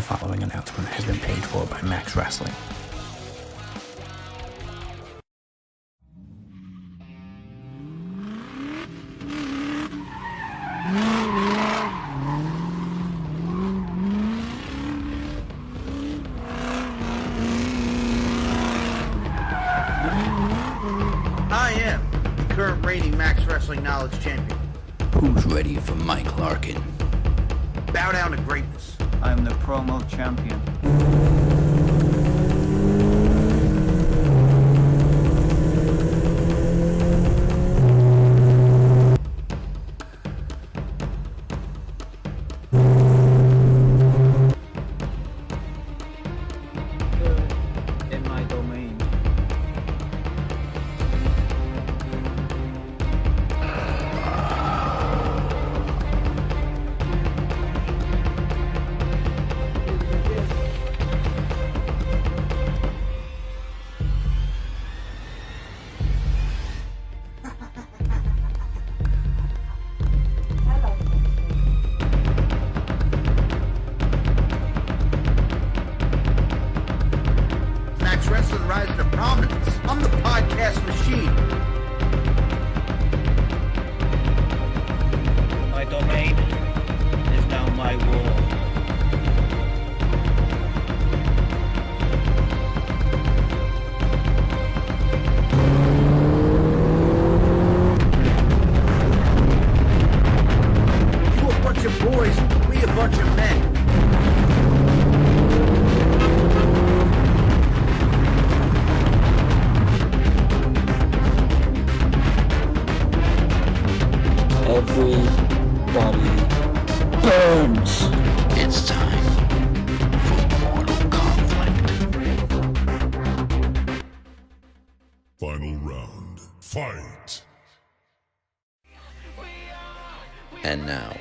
following announcement has been paid for by Max Wrestling. I am the current reigning Max Wrestling Knowledge Champion. Who's ready for Mike Larkin? Bow down to greatness. I'm the promo champion. In my domain. Max Wrestling rising to prominence. I'm the podcast machine. My domain is now my world. You a bunch of boys, we a bunch of men. Everybody burns. It's time for Mortal Conflict. Final round. Fight! And now,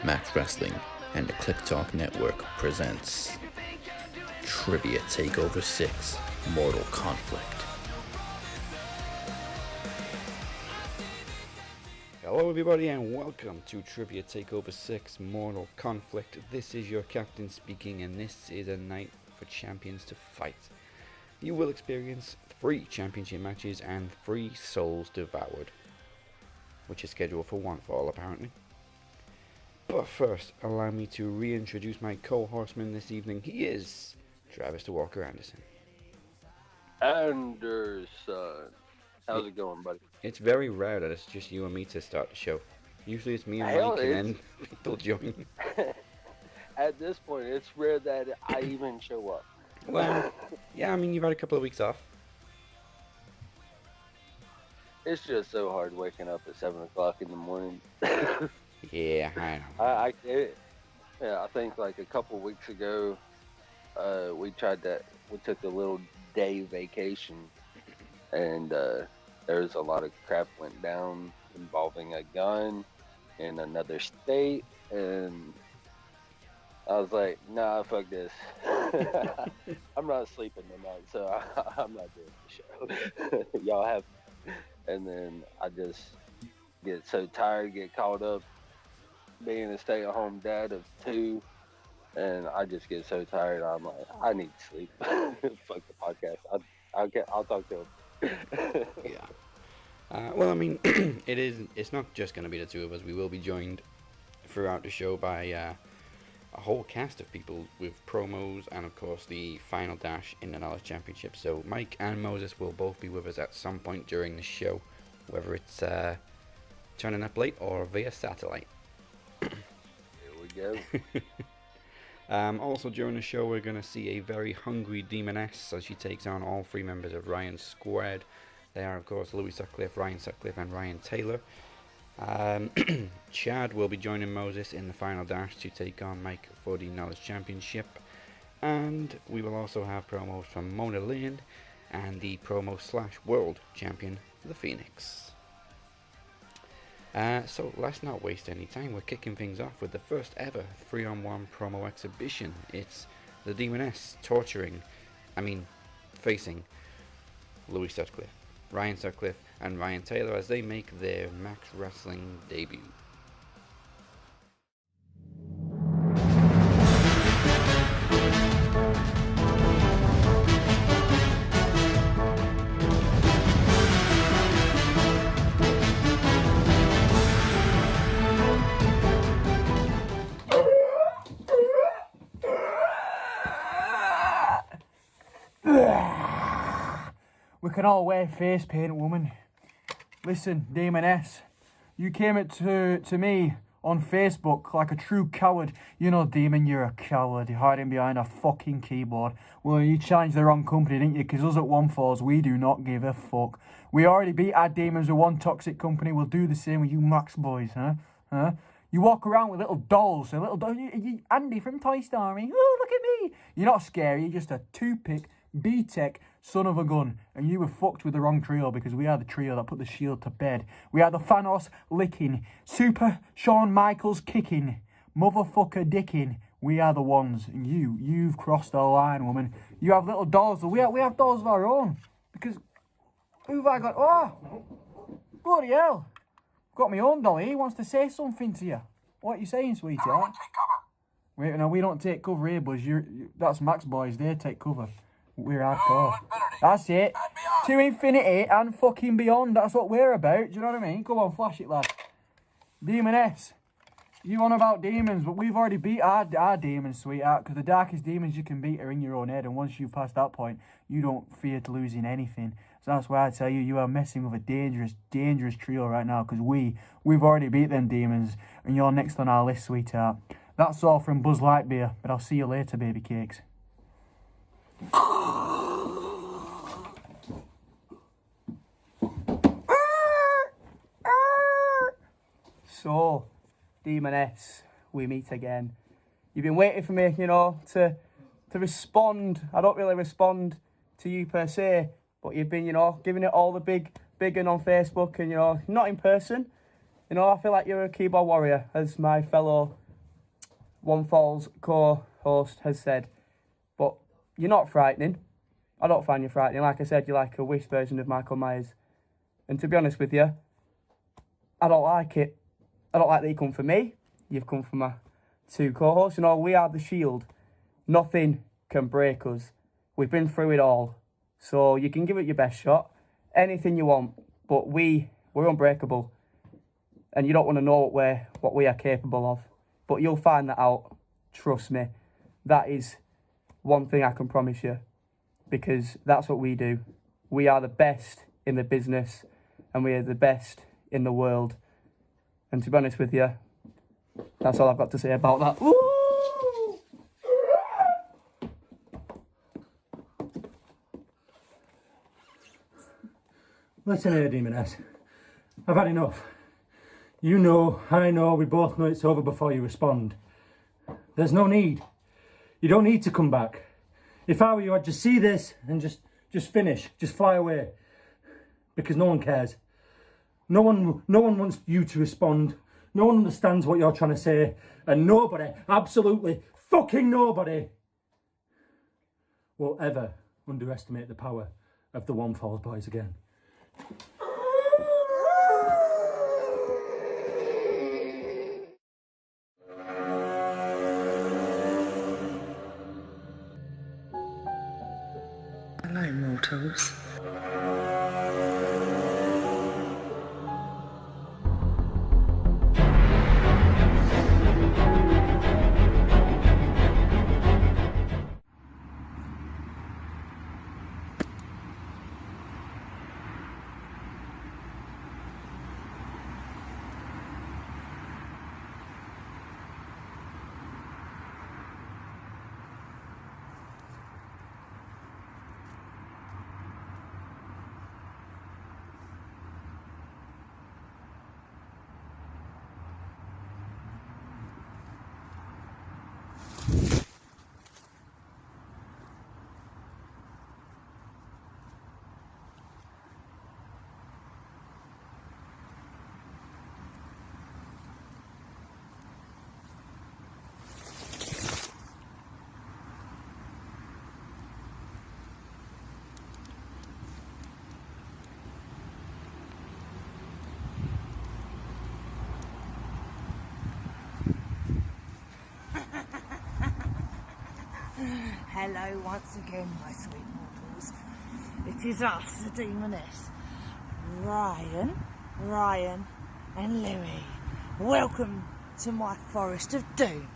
Max Wrestling and the Click Talk Network presents Trivia Takeover 6 Mortal Conflict. Hello everybody and welcome to Trivia Takeover 6 Mortal Conflict. This is your captain speaking and this is a night for champions to fight. You will experience 3 championship matches and 3 souls devoured, which is scheduled for one fall apparently. But first, allow me to reintroduce my co-horseman this evening. He is Travis the Walker Anderson. Anderson. How's it going, buddy? It's very rare that it's just you and me to start the show. Usually it's me and Hell, Mike and then people join. At this point, it's rare that I even show up. Well, yeah, I mean, you've had a couple of weeks off. It's just so hard waking up at 7 o'clock in the morning. Yeah, I know. I think like a couple weeks ago, we took a little day vacation, and there was a lot of crap went down involving a gun in another state, and I was like, nah, fuck this. I'm not sleeping tonight, so I'm not doing the show. Y'all have, and then I just get so tired, get caught up being a stay-at-home dad of 2, and I just get so tired. I'm like, I need to sleep. Fuck the podcast. I'll talk to him. Yeah. Well, I mean, it's not just going to be the 2 of us. We will be joined throughout the show by a whole cast of people with promos and, of course, the final dash in the Knowledge Championship. So Mike and Moses will both be with us at some point during the show, whether it's turning up late or via satellite. Here we go. Also during the show, we're going to see a very hungry Demoness as she takes on all 3 members of Ryan Squared. They are, of course, Louie Sutcliffe, Ryan Sutcliffe, and Ryan Taylor. Chad will be joining Moses in the final dash to take on Mike for the Knowledge Championship. And we will also have promos from Moni Lynn and the promo/world champion, The Phoenix. So let's not waste any time. We're kicking things off with the first ever 3-on-1 promo exhibition. It's the Demoness facing Louie Sutcliffe, Ryan Sutcliffe, and Ryan Taylor as they make their Max Wrestling debut. can all wear face paint, woman. Listen, Demoness, you came to me on Facebook like a true coward. You know, Demon, you're a coward. You're hiding behind a fucking keyboard. Well, you challenged the wrong company, didn't you? Because us at One Falls, we do not give a fuck. We already beat our demons with one toxic company. We'll do the same with you Max boys, huh? You walk around with little dolls. Andy from Toy Story. Oh, look at me. You're not scary. You're just a two-pick, B-Tech son of a gun. And you were fucked with the wrong trio because we are the trio that put the Shield to bed. We are the Thanos licking, Super Shawn Michaels kicking, motherfucker dicking. We are the ones. And you've crossed the line, woman. You have little dolls. We have dolls of our own. Because who have I got? Oh, bloody hell. Got my own dolly. He wants to say something to you. What are you saying, sweetheart? Wait, no, we don't take cover here, buzz. That's Max boys. They take cover. We're hardcore. That's it. To infinity and fucking beyond. That's what we're about. Do you know what I mean? Come on, flash it, lad. Demoness. You on about demons, but we've already beat our demons, sweetheart, because the darkest demons you can beat are in your own head, and once you've passed that point, you don't fear to losing anything. So that's why I tell you, you are messing with a dangerous, dangerous trio right now, because we've already beat them demons, and you're next on our list, sweetheart. That's all from Buzz Lightyear, but I'll see you later, baby cakes. So, Demoness, we meet again. You've been waiting for me, you know, to respond. I don't really respond to you per se, but you've been, you know, giving it all the big and on Facebook and, you know, not in person. You know, I feel like you're a keyboard warrior, as my fellow One Falls co-host has said. But you're not frightening. I don't find you frightening. Like I said, you're like a wish version of Michael Myers. And to be honest with you, I don't like it. I don't like that you come for me. You've come for my two co-hosts. You know, we are the Shield. Nothing can break us. We've been through it all. So you can give it your best shot. Anything you want. But we're unbreakable. And you don't want to know what we are capable of. But you'll find that out. Trust me. That is one thing I can promise you. Because that's what we do. We are the best in the business. And we are the best in the world. And to be honest with you, that's all I've got to say about that. Woo! Listen here, Demoness. I've had enough. You know, I know, we both know it's over before you respond. There's no need. You don't need to come back. If I were you, I'd just see this and just finish. Just fly away. Because no one cares. No one wants you to respond. No one understands what you're trying to say. And nobody, absolutely fucking nobody, will ever underestimate the power of the One Falls boys again. Hello, mortals. Hello once again, my sweet mortals. It is us, the Demoness. Ryan and Louie. Welcome to my forest of doom.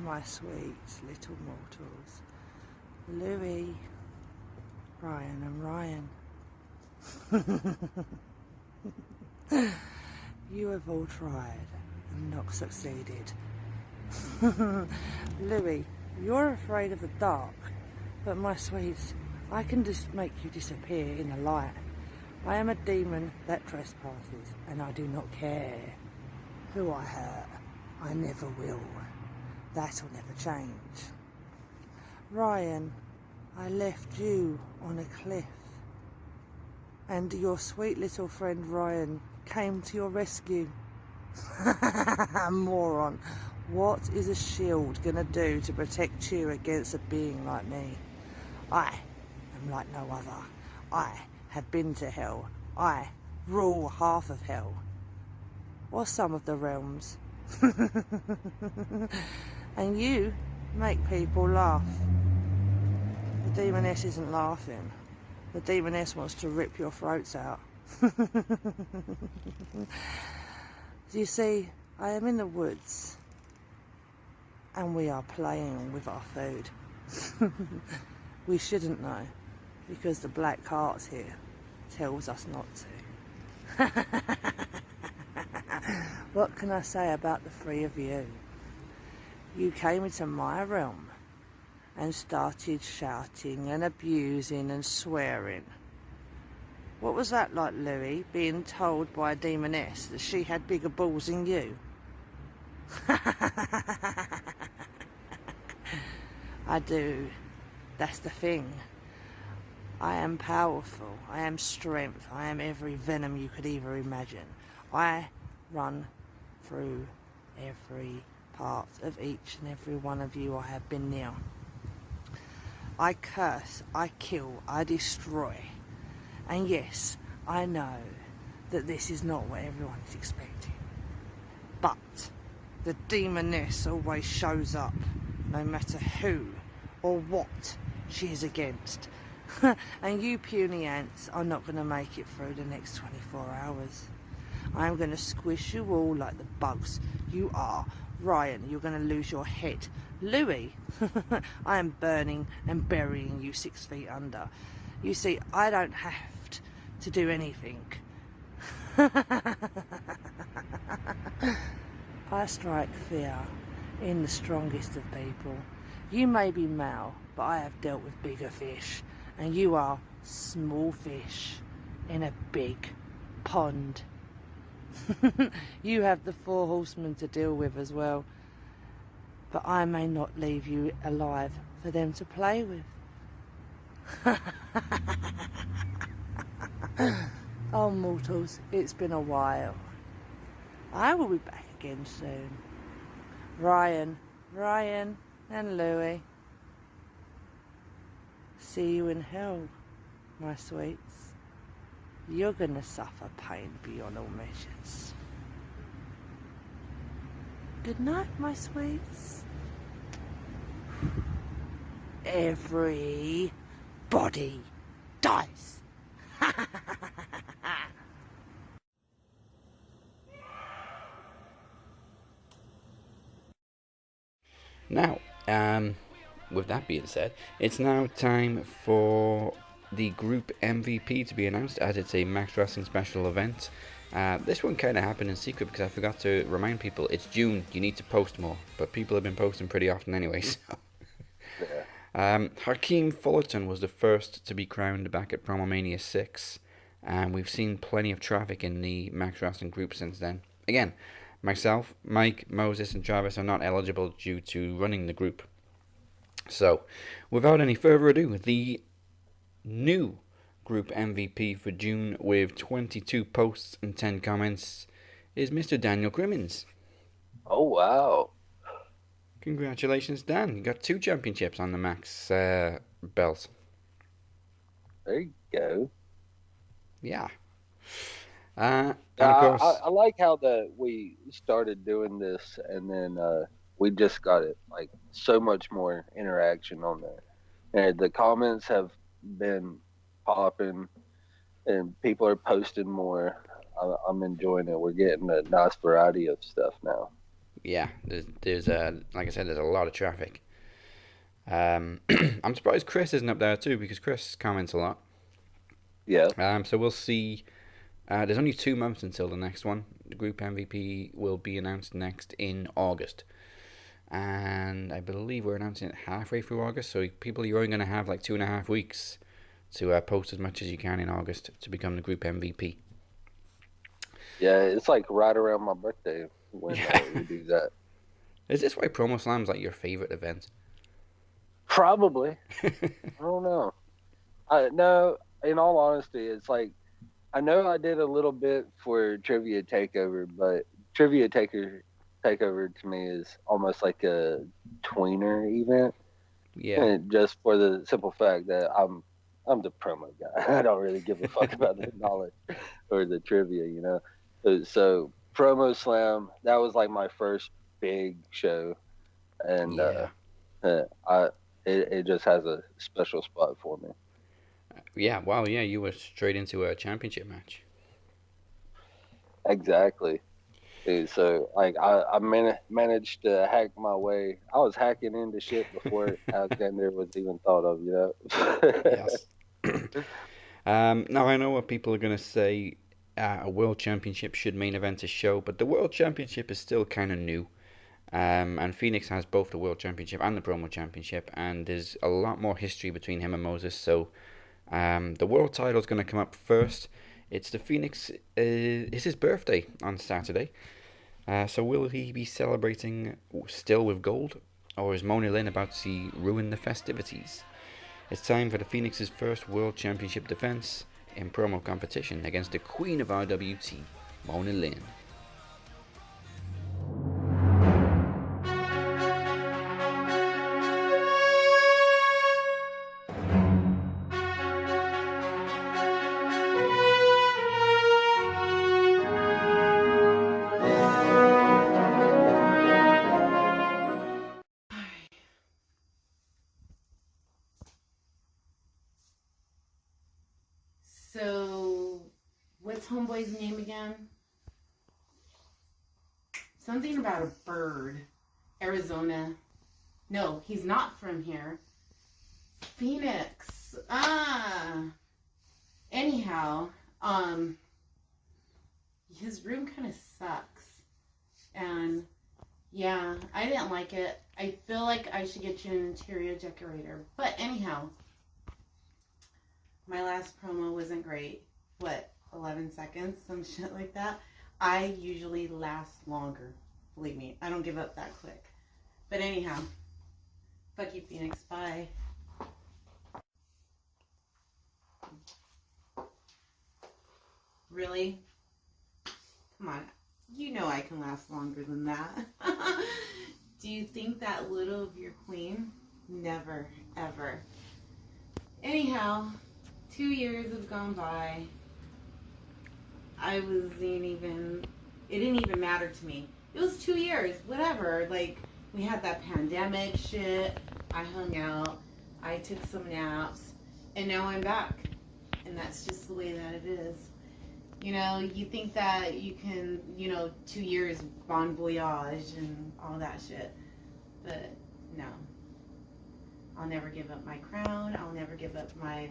my sweet little mortals. Louie, Ryan and Ryan. You have all tried and not succeeded. Louie, you're afraid of the dark, but my sweets, I can just make you disappear in the light. I am a demon that trespasses, and I do not care who I hurt. I never will. That'll never change. Ryan, I left you on a cliff, and your sweet little friend Ryan came to your rescue. Moron. What is a shield gonna do to protect you against a being like me? I am like no other. I have been to hell. I rule half of hell, or some of the realms. And you make people laugh. The Demoness isn't laughing. The Demoness wants to rip your throats out. You see, I am in the woods, and we are playing with our food. We shouldn't know, because the black heart here tells us not to. What can I say about the three of you? You came into my realm and started shouting and abusing and swearing. What was that like, Louie, being told by a Demoness that she had bigger balls than you? I do. That's the thing. I am powerful. I am strength. I am every venom you could ever imagine. I run through every part of each and every one of you I have been near. I curse, I kill, I destroy. And yes, I know that this is not what everyone is expecting. But the Demoness always shows up, no matter who or what she is against. And you puny ants are not going to make it through the next 24 hours. I'm going to squish you all like the bugs you are. Ryan, you're going to lose your head. Louie, I am burning and burying you 6 feet under. You see, I don't have to do anything. I strike fear in the strongest of people. You may be male, but I have dealt with bigger fish, and you are small fish in a big pond. You have the 4 horsemen to deal with as well, but I may not leave you alive for them to play with. Oh, mortals, it's been a while. I will be back again soon. Ryan, and Louie. See you in hell, my sweets. You're gonna suffer pain beyond all measures. Good night, my sweets. Everybody dies. Now, with that being said, it's now time for the group MVP to be announced, as it's a Max Wrestling special event. This one kind of happened in secret because I forgot to remind people it's June, you need to post more, but people have been posting pretty often anyway, so. Hakeem Fullerton was the first to be crowned back at Promomania 6, and we've seen plenty of traffic in the Max Wrestling group since then. Again, myself, Mike, Moses and Travis are not eligible due to running the group. So, without any further ado, the new group MVP for June with 22 posts and 10 comments is Mr. Daniel Crimmins. Oh, wow. Congratulations, Dan. You got 2 championships on the Max belt. There you go. Yeah. I like how we started doing this, and then we just got it like so much more interaction on there, and the comments have been popping, and people are posting more. I'm enjoying it. We're getting a nice variety of stuff now. yeah, there's like I said, there's a lot of traffic. I'm surprised Chris isn't up there too, because Chris comments a lot. Yeah. So we'll see. There's only 2 months until the next one. The group MVP will be announced next in August. And I believe we're announcing it halfway through August. So people, you're only going to have like 2.5 weeks to post as much as you can in August to become the group MVP. Yeah, it's like right around my birthday when we do that. Is this why Promo Slam's like your favorite event? Probably. I don't know. No, in all honesty, it's like, I know I did a little bit for Trivia Takeover, but Trivia Takeover to me is almost like a tweener event. Yeah. And just for the simple fact that I'm the promo guy. I don't really give a fuck about the knowledge or the trivia, you know. So Promo Slam, that was like my first big show, and it just has a special spot for me. Yeah, wow, yeah, you were straight into a championship match. Exactly. So, like, I managed to hack my way. I was hacking into shit before Alexander was even thought of, you know? Yes. Now, I know what people are going to say. A World Championship should main event a show, but the World Championship is still kind of new. And Phoenix has both the World Championship and the Promo Championship, and there's a lot more history between him and Moses, so the World title is going to come up first. It's the Phoenix, it's his birthday on Saturday, so will he be celebrating still with gold, or is Moni Lynn about to ruin the festivities? It's time for the Phoenix's first World Championship defense in promo competition against the Queen of RWT, Moni Lynn. So, what's Homeboy's name again? Something about a bird. Arizona. No, he's not from here. Phoenix. Anyhow, his room kind of sucks. And, yeah, I didn't like it. I feel like I should get you an interior decorator. But anyhow, my last promo wasn't great. What, 11 seconds? Some shit like that. I usually last longer. Believe me, I don't give up that quick. But anyhow, fuck you, Phoenix. Bye. Really? Come on. You know I can last longer than that. Do you think that little of your queen? Never, ever. Anyhow, 2 years have gone by. It didn't even matter to me. It was 2 years, whatever. Like, we had that pandemic shit. I hung out. I took some naps. And now I'm back. And that's just the way that it is. You know, you think that you can, 2 years bon voyage and all that shit. But no. I'll never give up my crown. I'll never give up my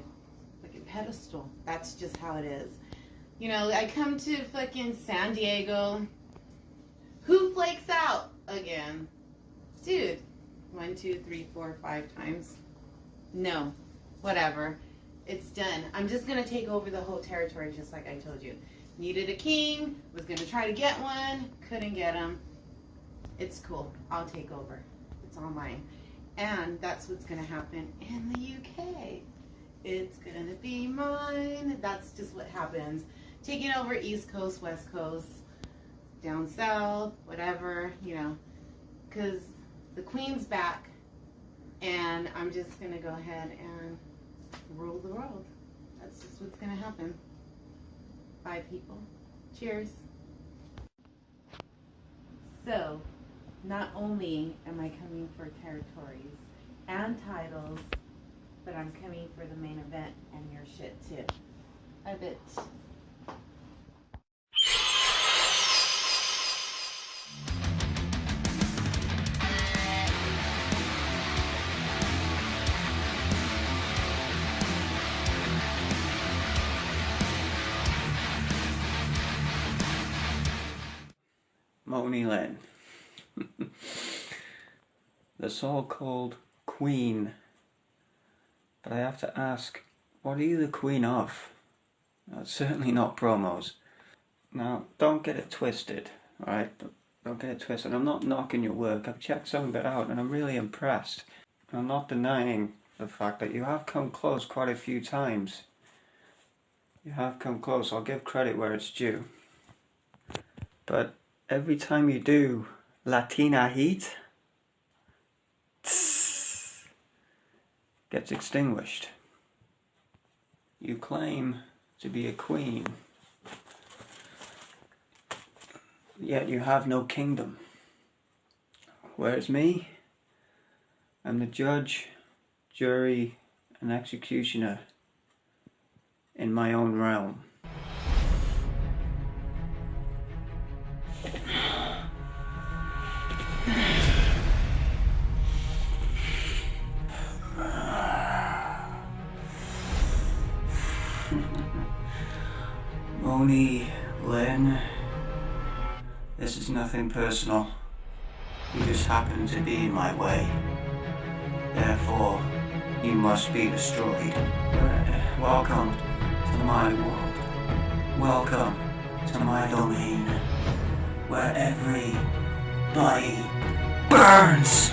fucking pedestal. That's just how it is. You know, I come to fucking San Diego. Who flakes out again? Dude. 1, 2, 3, 4, 5 times. No. Whatever. It's done. I'm just going to take over the whole territory just like I told you. Needed a king. Was going to try to get one. Couldn't get him. It's cool. I'll take over. It's all mine. And that's what's going to happen in the UK. It's going to be mine. That's just what happens. Taking over East Coast, West Coast, down south, whatever, because the queen's back. And I'm just going to go ahead and rule the world. That's just what's going to happen. Bye, people. Cheers. So, not only am I coming for territories and titles, but I'm coming for the main event and your shit too. I bet. Moni Lynn, the so-called queen. But I have to ask, what are you the queen of? It's certainly not promos. Now, don't get it twisted, right? Don't get it twisted. I'm not knocking your work. I've checked some of it out and I'm really impressed. I'm not denying the fact that you have come close quite a few times. You have come close. I'll give credit where it's due. But every time you do Latina heat, gets extinguished. You claim to be a queen, yet you have no kingdom. Whereas me, I'm the judge, jury, and executioner in my own realm. Moni Lynn, this is nothing personal. You just happen to be in my way. Therefore, you must be destroyed. Welcome to my world. Welcome to my domain, where everybody burns.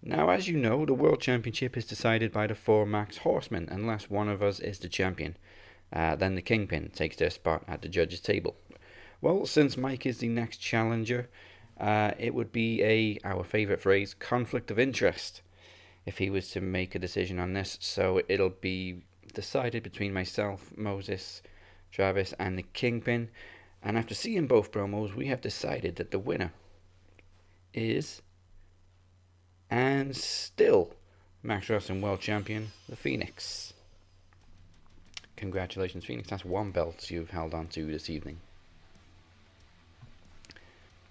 Now, as you know, the World Championship is decided by the 4 Max Horsemen, unless one of us is the champion. Then the Kingpin takes their spot at the judges' table. Well, since Mike is the next challenger, it would be our favourite phrase, conflict of interest, if he was to make a decision on this. So it'll be decided between myself, Moses, Travis, and the Kingpin. And after seeing both promos, we have decided that the winner is, and still, Max Wrestling World Champion, the Phoenix. Congratulations, Phoenix. That's 1 belt you've held on to this evening.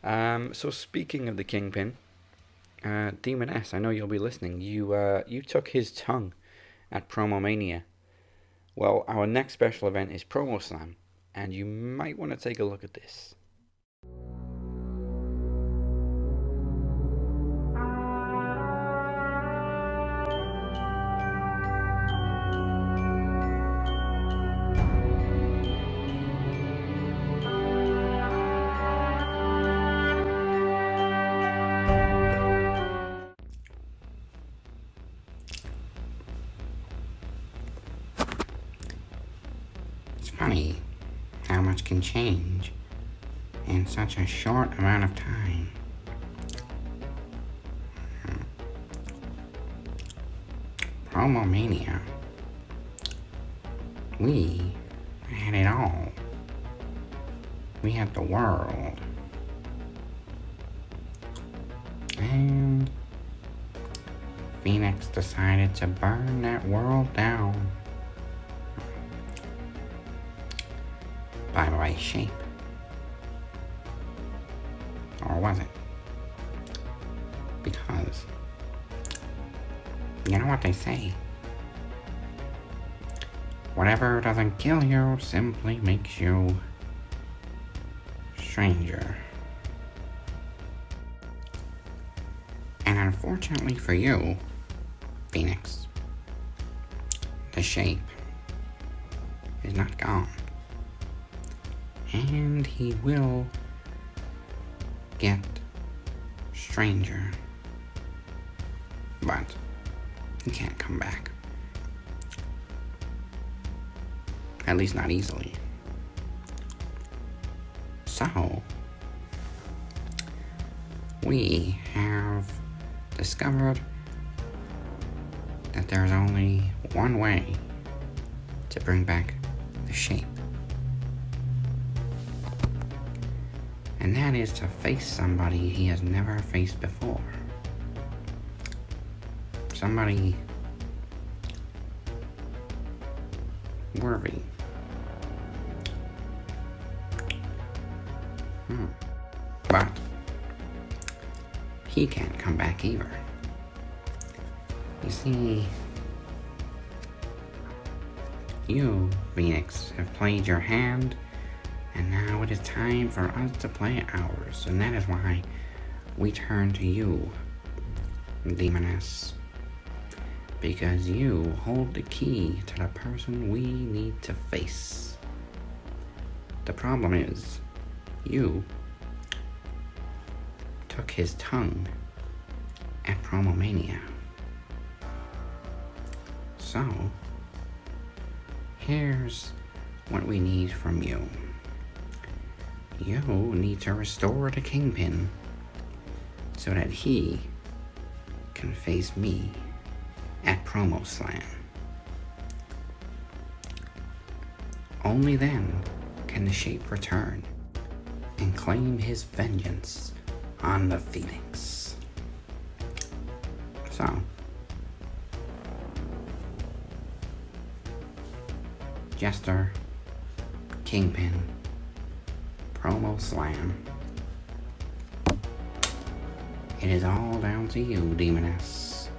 So speaking of the Kingpin, Demoness, I know you'll be listening. You took his tongue at Promo Mania. Well, our next special event is Promo Slam, and you might want to take a look at this. Funny how much can change in such a short amount of time. Promomania. We had it all. We had the world. And Phoenix decided to burn that world down. By the right shape. Or was it? Because, you know what they say? Whatever doesn't kill you simply makes you stranger. And unfortunately for you, Phoenix, the shape is not gone. And he will get stranger. But he can't come back. At least not easily. So, we have discovered that there's only one way to bring back the shape. And that is to face somebody he has never faced before. Somebody worthy. But he can't come back either. You see, You, Phoenix, have played your hand, and now it is time for us to play ours, and that is why we turn to you, Demoness. Because you hold the key to the person we need to face. The problem is, you took his tongue at Promomania. So, here's what we need from you. You need to restore the Kingpin so that he can face me at Promo Slam. Only then can the shape return and claim his vengeance on the Phoenix. So, Jester, Kingpin, Promo Slam. It is all down to you, Demoness.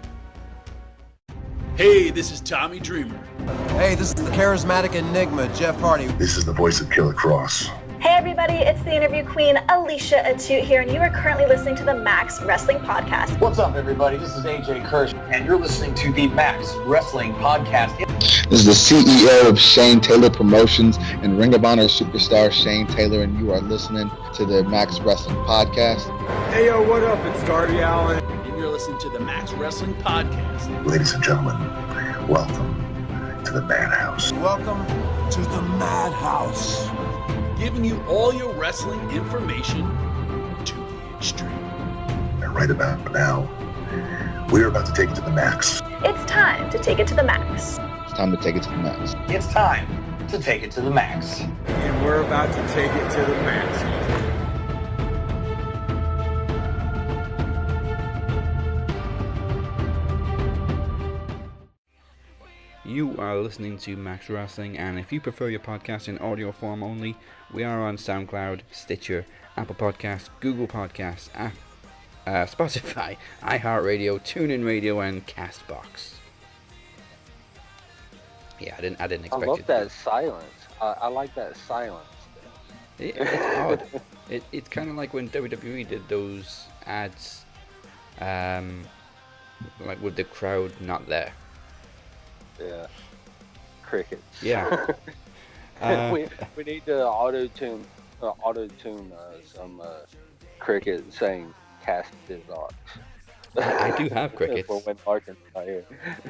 Hey, this is Tommy Dreamer. Hey, this is the charismatic enigma, Jeff Hardy. This is the voice of Nikki Cross. Hey everybody, it's the interview queen, Alicia Atute here, and you are currently listening to the Max Wrestling Podcast. What's up everybody, this is AJ Kirsch, and you're listening to the Max Wrestling Podcast. This is the CEO of Shane Taylor Promotions and Ring of Honor superstar Shane Taylor, and you are listening to the Max Wrestling Podcast. Hey yo, what up, it's Darby Allin. And you're listening to the Max Wrestling Podcast. Ladies and gentlemen, welcome to the Madhouse. Welcome to the Madhouse. Giving you all your wrestling information to the extreme. And right about now, we're about to take it to the max. It's time to take it to the max. It's time to take it to the max. It's time to take it to the max. And we're about to take it to the max. You are listening to Max Wrestling, and if you prefer your podcast in audio form only, we are on SoundCloud, Stitcher, Apple Podcasts, Google Podcasts, Spotify, iHeartRadio, TuneIn Radio, and Castbox. Yeah, I didn't expect I love that silence. I like that silence. It's odd. It's kind of like when WWE did those ads, like with the crowd not there. Yeah, crickets. Yeah. we need to auto tune some cricket saying "cast his ox." I do have crickets. For when Larkin's not here.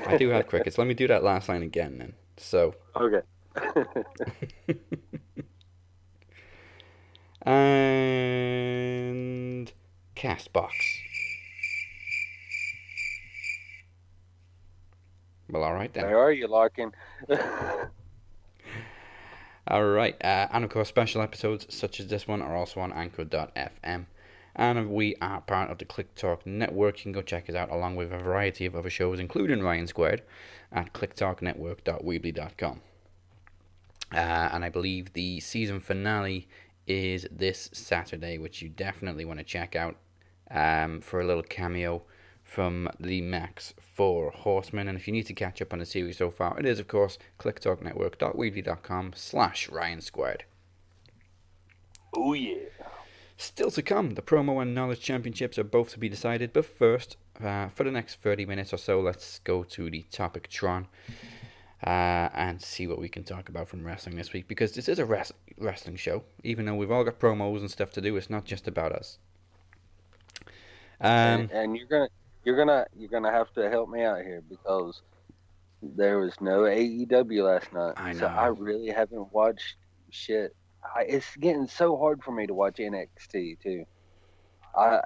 I do have crickets. Let me do that last line again then. So. Okay. And Castbox. Well, all right then. Where are you, Larkin? All right, and of course, special episodes such as this one are also on Anchor.fm. And we are part of the Click Talk Network. You can go check us out along with a variety of other shows, including Ryan Squared, at clicktalknetwork.weebly.com. And I believe the season finale is this Saturday, which you definitely want to check out for a little cameo from the Max 4 Horsemen. And if you need to catch up on the series so far, it is, of course, clicktalknetwork.weebly.com/Ryan Squared. Oh, yeah. Still to come, the Promo and Knowledge Championships are both to be decided, but first, for the next 30 minutes or so, let's go to the Topic Tron and see what we can talk about from wrestling this week, because this is a wrestling show. Even though we've all got promos and stuff to do, it's not just about us. And you're gonna have to help me out here, because there was no AEW last night. I know. So I really haven't watched shit. It's getting so hard for me to watch NXT too. I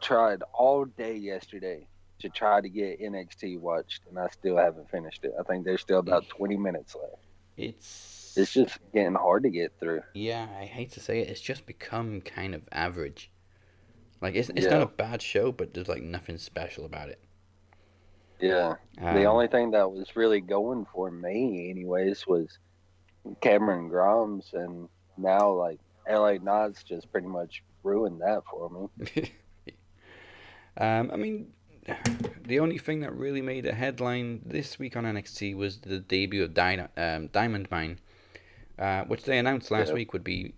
tried all day yesterday to try to get NXT watched, and I still haven't finished it. I think there's still about 20 minutes left. It's just getting hard to get through. Yeah, I hate to say it. It's just become kind of average. Like, it's not a bad show, but there's, like, nothing special about it. Yeah. The only thing that was really going for me, anyways, was Cameron Grimes, and now, like, LA Knight's just pretty much ruined that for me. I mean, the only thing that really made a headline this week on NXT was the debut of Diamond Mine, which they announced last week would be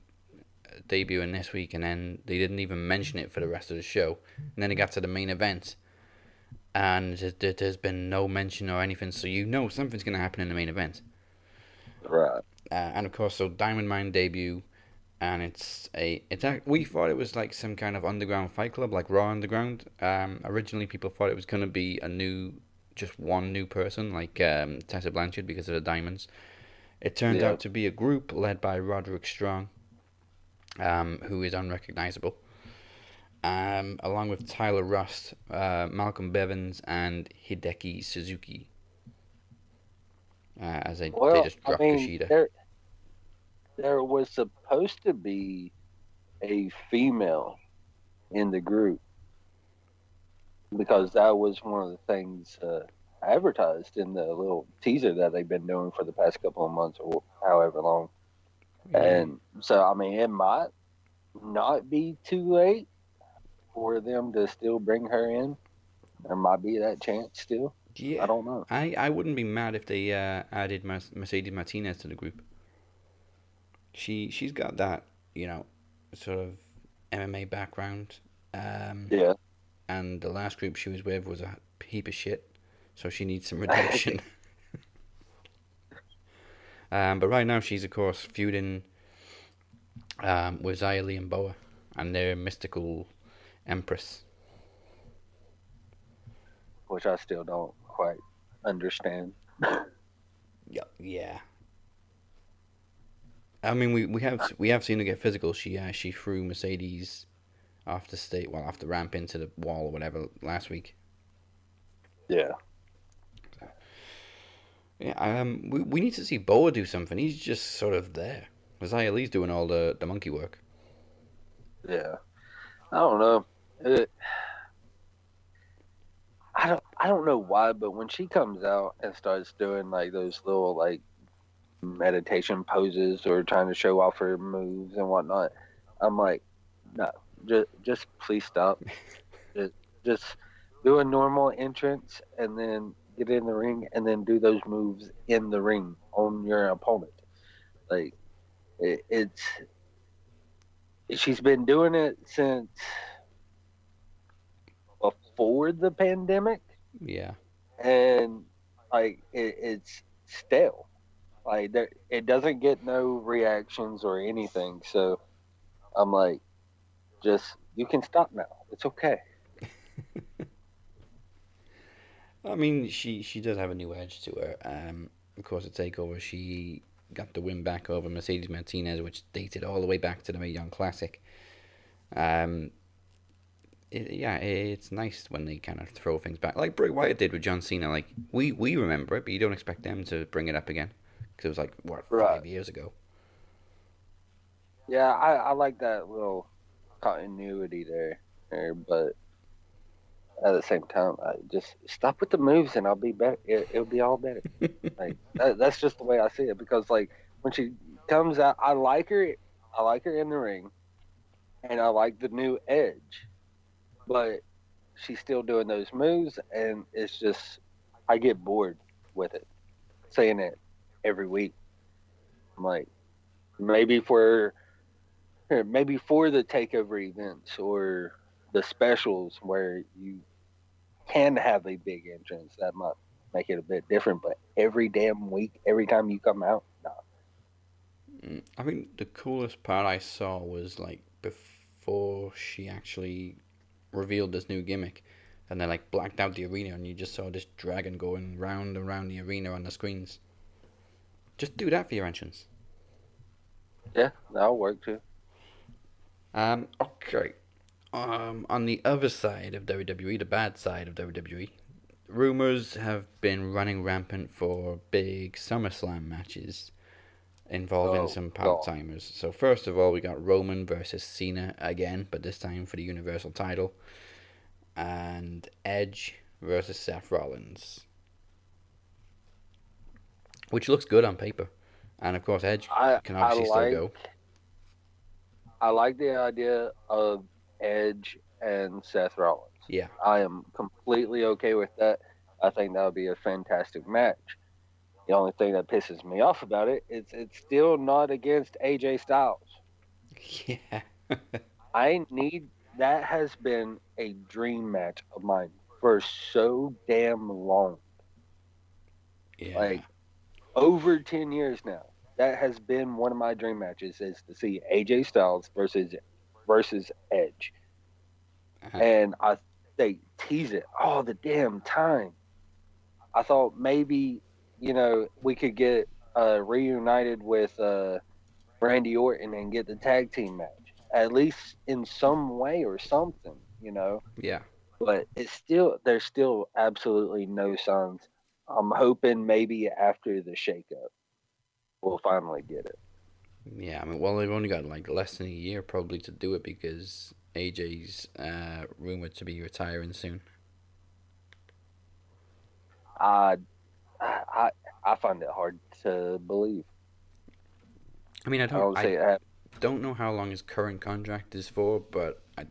debuting this week, and then they didn't even mention it for the rest of the show. And then it got to the main event, and there's been no mention or anything, so you know something's going to happen in the main event. Right. And of course, so Diamond Mine debut, and we thought it was like some kind of underground fight club, like Raw Underground. Originally, people thought it was going to be just one new person, like Tessa Blanchard, because of the diamonds. It turned out to be a group led by Roderick Strong, who is unrecognizable, along with Tyler Rust, Malcolm Bevins, and Hideki Suzuki. They just dropped Kushida. There was supposed to be a female in the group, because that was one of the things advertised in the little teaser that they've been doing for the past couple of months or however long. And so, I mean, it might not be too late for them to still bring her in. There might be that chance still. Yeah. I don't know. I wouldn't be mad if they added Mercedes Martinez to the group. She's got that, sort of MMA background. Yeah. And the last group she was with was a heap of shit, so she needs some redemption. But right now she's, of course, feuding with Xia Li and Boa and their mystical empress. Which I still don't quite understand. Yeah. I mean, we have seen her get physical. She threw Mercedes off the ramp into the wall or whatever last week. Yeah. Yeah. We need to see Boa do something. He's just sort of there. Xia Li's doing all the monkey work. Yeah. I don't know. I don't know why, but when she comes out and starts doing like those little like meditation poses or trying to show off her moves and whatnot, I'm like, no, just please stop. just do a normal entrance and then get in the ring and then do those moves in the ring on your opponent. Like she's been doing it since before the pandemic. Yeah. And like it's stale. Like it doesn't get no reactions or anything. So I'm like, you can stop now. It's okay. I mean, she does have a new edge to her. Of course, at Takeover, she got the win back over Mercedes Martinez, which dated all the way back to the Mae Young Classic. It's nice when they kind of throw things back, like Bray Wyatt did with John Cena. Like we remember it, but you don't expect them to bring it up again because it was like 5 years ago. Yeah, I like that little continuity there, but at the same time, I just stop with the moves and I'll be better. It'll be all better. Like that's just the way I see it, because like when she comes out, I like her in the ring, and I like the new edge, but she's still doing those moves, and it's just I get bored with it, saying it every week. I'm like, maybe for the takeover events or the specials where you can have a big entrance, that might make it a bit different, but every damn week, every time you come out, no. I think the coolest part I saw was like before she actually revealed this new gimmick, and they like blacked out the arena, and you just saw this dragon going round and round the arena on the screens. Just do that for your entrance. Yeah, that'll work too. Okay. On the other side of WWE, the bad side of WWE, rumors have been running rampant for big SummerSlam matches involving some part-timers. So first of all, we got Roman versus Cena again, but this time for the Universal title, and Edge versus Seth Rollins, which looks good on paper. And of course, Edge can obviously still go. I like the idea of Edge and Seth Rollins. Yeah. I am completely okay with that. I think that would be a fantastic match. The only thing that pisses me off about it is it's still not against AJ Styles. Yeah. That has been a dream match of mine for so damn long. Yeah. Like over 10 years now. That has been one of my dream matches, is to see AJ Styles versus Edge. And they tease it all the damn time. I thought maybe, we could get reunited with Randy Orton and get the tag team match, at least in some way or something, Yeah. But there's still absolutely no signs. I'm hoping maybe after the shakeup, we'll finally get it. Yeah, I mean, well, they've only got like less than a year probably to do it because AJ's rumored to be retiring soon. I find it hard to believe. I mean, I don't know how long his current contract is for, but I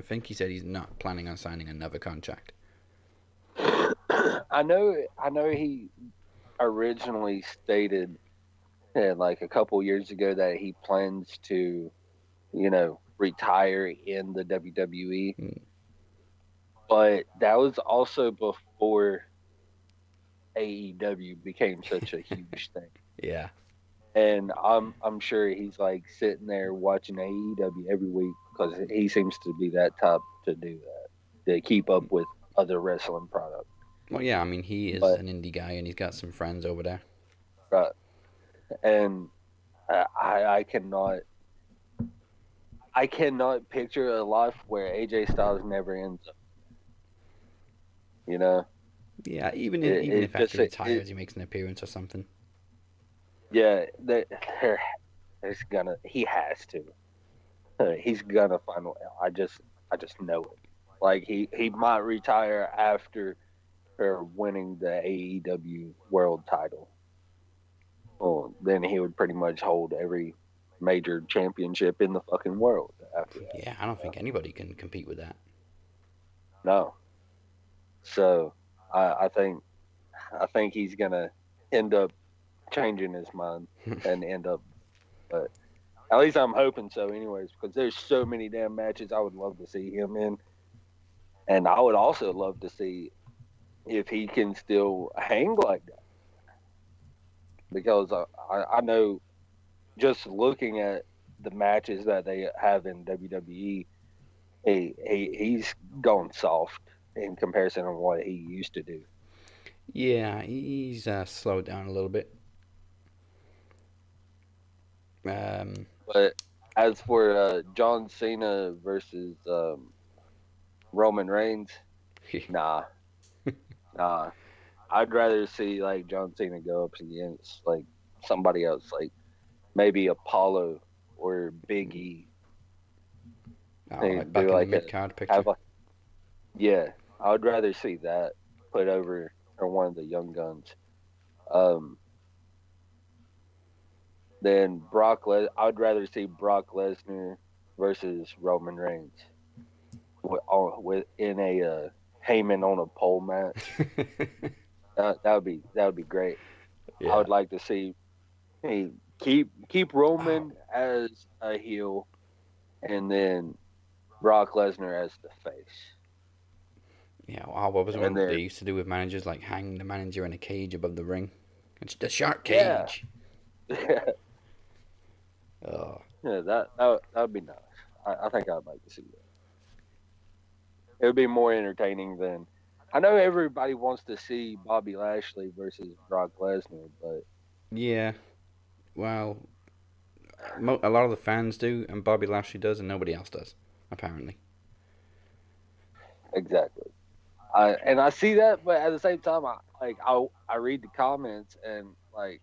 think he said he's not planning on signing another contract. I know he originally stated like a couple years ago that he plans to, retire in the WWE. But that was also before AEW became such a huge thing. Yeah. And I'm sure he's like sitting there watching AEW every week because he seems to be that type to do that, to keep up with other wrestling products. Well, yeah, I mean, he is an indie guy and he's got some friends over there. Right. And I cannot picture a life where AJ Styles never ends up. Yeah, even if after he retires, he makes an appearance or something. Yeah, he has to. He's gonna find. I just know it. Like he might retire after winning the AEW World Title. Well, then he would pretty much hold every major championship in the fucking world after that. Yeah, I don't think anybody can compete with that. No. So I think he's gonna end up changing his mind and end up, but at least I'm hoping so anyways, because there's so many damn matches I would love to see him in, and I would also love to see if he can still hang like that, because I know just looking at the matches that they have in WWE, he's gone soft in comparison to what he used to do. Yeah, he's slowed down a little bit. But as for John Cena versus Roman Reigns, nah. I'd rather see like John Cena go up against like somebody else, like maybe Apollo or Big E. Like back in the mid-card picture. Yeah, I would rather see that put over one of the young guns. Then I would rather see Brock Lesnar versus Roman Reigns in a Heyman on a pole match. that would be great. Yeah. I would like to see keep Roman as a heel, and then Brock Lesnar as the face. Yeah, what was what they used to do with managers, like hang the manager in a cage above the ring? It's the shark cage. Yeah. Yeah, that would be nice. I think I'd like to see that. It would be more entertaining than. I know everybody wants to see Bobby Lashley versus Brock Lesnar, but yeah, well, a lot of the fans do, and Bobby Lashley does, and nobody else does, apparently. Exactly. I see that, but at the same time, I read the comments, and like,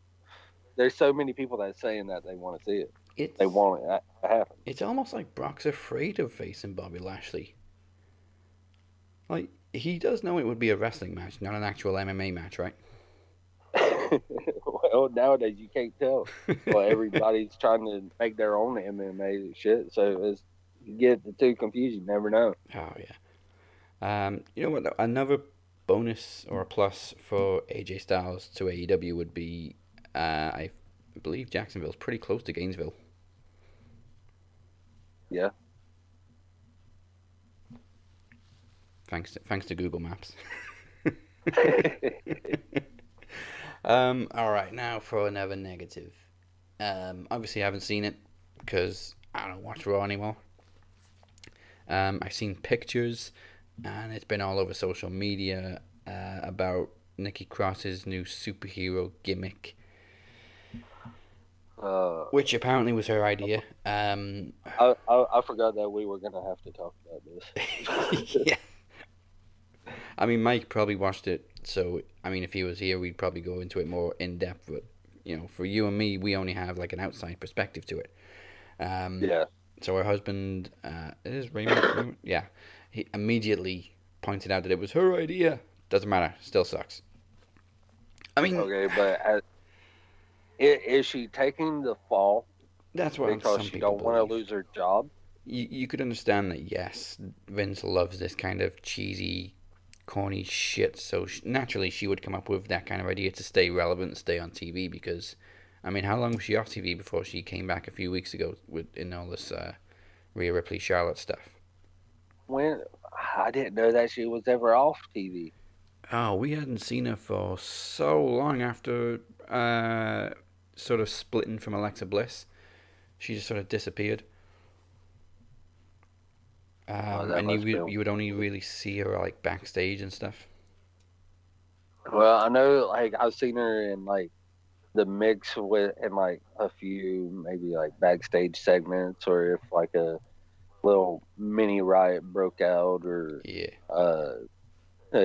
there's so many people that's saying that they want to see it. They want it to happen. It's almost like Brock's afraid of facing Bobby Lashley. Like, he does know it would be a wrestling match, not an actual MMA match, right? Well, nowadays you can't tell. Well, everybody's trying to make their own MMA shit, so you get the two confused. You never know. Oh yeah. You know what? Another bonus or a plus for AJ Styles to AEW would be, I believe Jacksonville's pretty close to Gainesville. Yeah. Thanks to Google Maps. All right, now for another negative. Obviously, I haven't seen it because I don't watch Raw anymore. I've seen pictures, and it's been all over social media about Nikki Cross's new superhero gimmick, which apparently was her idea. I forgot that we were gonna have to talk about this. Yeah. I mean, Mike probably watched it, so I mean, if he was here, we'd probably go into it more in depth. But you know, for you and me, we only have like an outside perspective to it. Yeah. So her husband, it is Raymond. Yeah, he immediately pointed out that it was her idea. Doesn't matter, still sucks. I mean, okay, but is she taking the fall? That's what because some she people don't want to lose her job. You could understand that. Yes, Vince loves this kind of cheesy, corny shit. So naturally, she would come up with that kind of idea to stay relevant, stay on TV. Because, I mean, how long was she off TV before she came back a few weeks ago in all this Rhea Ripley, Charlotte stuff? When I didn't know that she was ever off TV. Oh, we hadn't seen her for so long after sort of splitting from Alexa Bliss. She just sort of disappeared. And you would only really see her like backstage and stuff. Well, I know, like, I've seen her in like the mix in like a few maybe like backstage segments, or if like a little mini riot broke out, or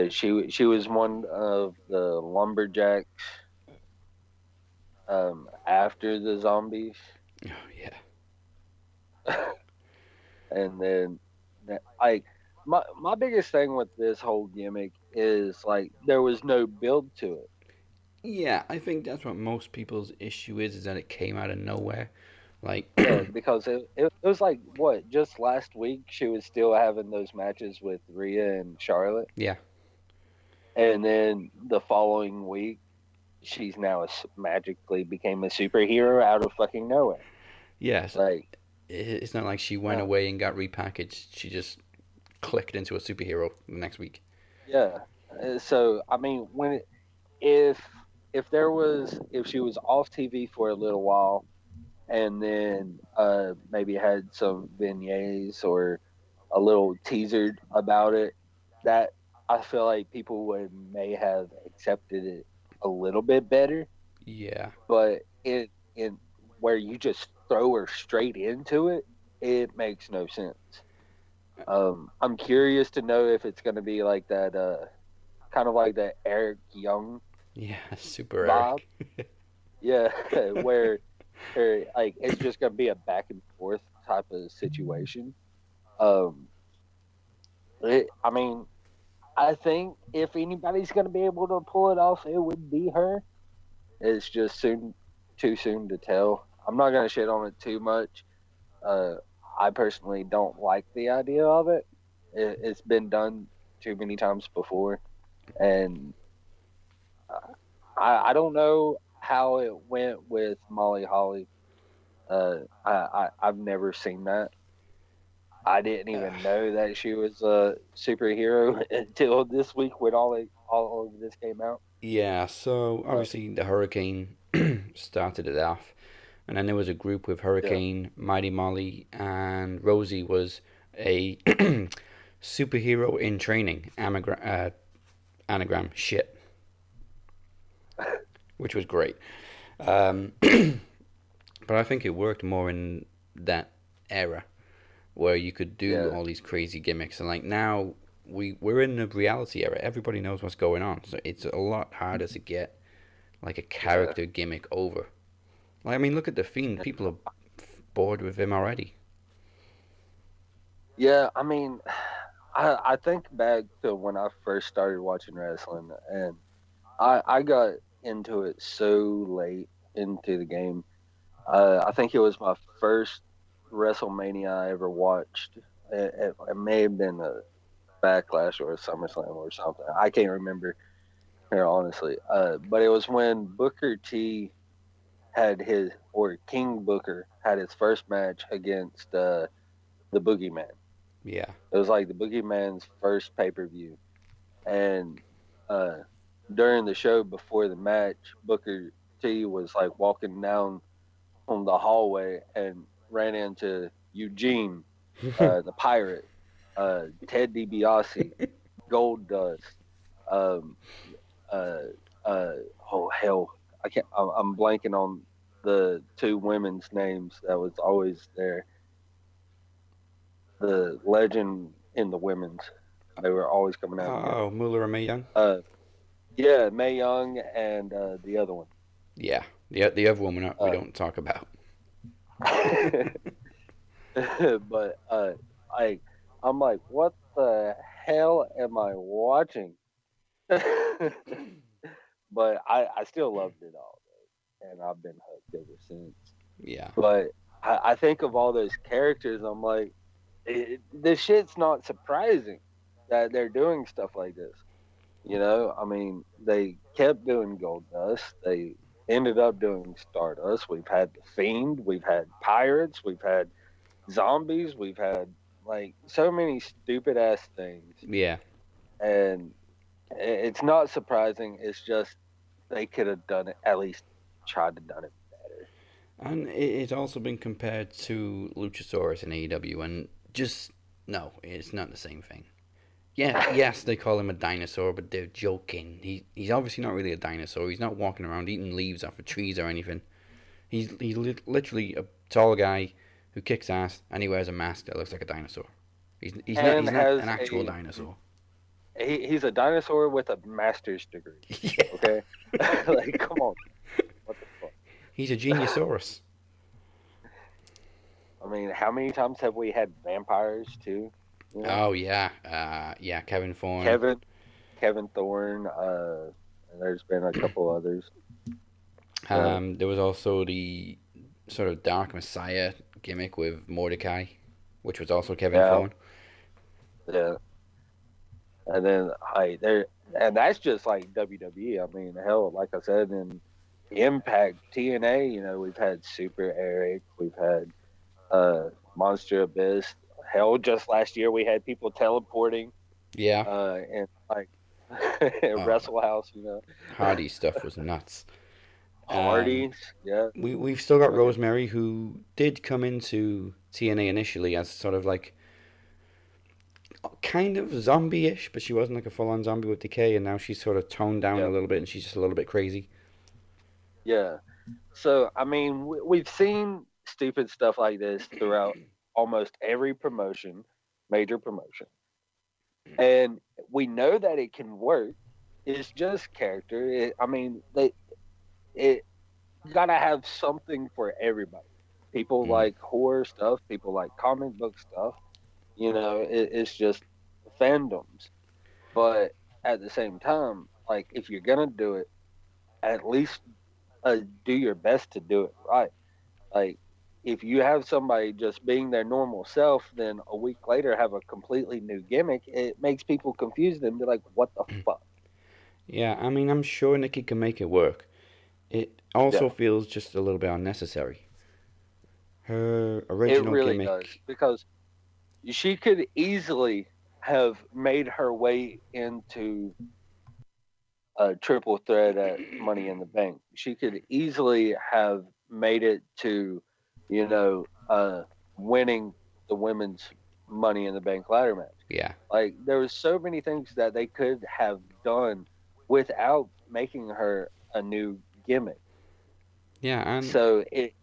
she was one of the lumberjacks after the zombies. Oh yeah. And then like my biggest thing with this whole gimmick is like there was no build to it. Yeah, I think that's what most people's issue is that it came out of nowhere. Like, yeah, because it was like, what, just last week she was still having those matches with Rhea and Charlotte. Yeah. And then the following week, she's now magically became a superhero out of fucking nowhere. Yeah, so like, it's not like she went away and got repackaged. She just clicked into a superhero the next week. Yeah. So, I mean, if she was off TV for a little while, and then maybe had some vignettes or a little teaser about it, that I feel like people may have accepted it a little bit better. Yeah. But in where you just throw her straight into it, it makes no sense. I'm curious to know if it's going to be like that, kind of like that Eric Young. Yeah, super vibe. Eric. Yeah, where like it's just gonna be a back and forth type of situation. I mean, I think if anybody's gonna be able to pull it off, it would be her. It's just too soon to tell. I'm not gonna shit on it too much. I personally don't like the idea of it. It's been done too many times before, and I don't know how it went with Molly Holly. I've never seen that. I didn't even know that she was a superhero until this week when all of this came out. Yeah, so obviously the Hurricane started it off, and then there was a group with Hurricane, Mighty Molly, and Rosie was a superhero in training, anagram shit. Which was great. But I think it worked more in that era where you could do all these crazy gimmicks. And like now we're in the reality era. Everybody knows what's going on. So it's a lot harder to get like a character gimmick over. Like, I mean, look at The Fiend. People are bored with him already. Yeah, I mean, I think back to when I first started watching wrestling, and I got into it so late into the game. I think it was my first WrestleMania I ever watched. It may have been Backlash or a SummerSlam or something. I can't remember here, honestly. But it was when Booker T King Booker had his first match against the Boogeyman. Yeah. It was like the Boogeyman's first pay-per-view. And during the show before the match, Booker T was like walking down from the hallway and ran into Eugene, the pirate, Ted DiBiase, Gold Dust, oh hell, I'm blanking on the two women's names that was always there. The legend in the women's, they were always coming out. Oh, Mueller and Mae Young. Yeah, Mae Young and the other one. Yeah, the other one we don't talk about. But I'm like, what the hell am I watching? But I still loved it all, and I've been hooked ever since. Yeah. But I think of all those characters, I'm like, this shit's not surprising that they're doing stuff like this. You know, I mean, they kept doing Goldust. They ended up doing Stardust. We've had The Fiend. We've had Pirates. We've had Zombies. We've had, like, so many stupid ass things. Yeah. And it's not surprising. It's just they could have done it, at least tried to done it better. And it's also been compared to Luchasaurus in AEW, and just, no, it's not the same thing. Yeah, yes, they call him a dinosaur, but they're joking. He's obviously not really a dinosaur. He's not walking around eating leaves off of trees or anything. He's literally a tall guy who kicks ass, and he wears a mask that looks like a dinosaur. He's not an actual dinosaur. He's a dinosaur with a master's degree. Yeah. Okay? Like, come on. What the fuck? He's a geniusaurus. I mean, how many times have we had vampires, too? You know? Oh, yeah. Yeah, Kevin Thorne. Kevin Thorne. And there's been a couple others. There was also the sort of Dark Messiah gimmick with Mordecai, which was also Kevin Thorne. Yeah. And then, and that's just like WWE. I mean, hell, like I said, in Impact, TNA, you know, we've had Super Eric, we've had Monster Abyss. Hell, just last year we had people teleporting. Yeah. And like Wrestle House, you know. Hardy stuff was nuts. Hardy's, yeah. We've still got Rosemary, who did come into TNA initially as sort of like kind of zombie-ish, but she wasn't like a full-on zombie with decay, and now she's sort of toned down a little bit, and she's just a little bit crazy. Yeah. So, I mean, we've seen stupid stuff like this throughout almost every major promotion. And we know that it can work. It's just character. It gotta have something for everybody. People like horror stuff. People like comic book stuff. You know, it's just fandoms. But at the same time, like, if you're gonna do it, at least do your best to do it right. Like, if you have somebody just being their normal self, then a week later have a completely new gimmick, it makes people confused and be like, what the fuck? Yeah, I mean, I'm sure Nikki can make it work. It also feels just a little bit unnecessary. Her original gimmick... Does, because she could easily have made her way into a triple threat at Money in the Bank. She could easily have made it to, you know, winning the women's Money in the Bank ladder match. Yeah. Like, there was so many things that they could have done without making her a new gimmick. Yeah, and so it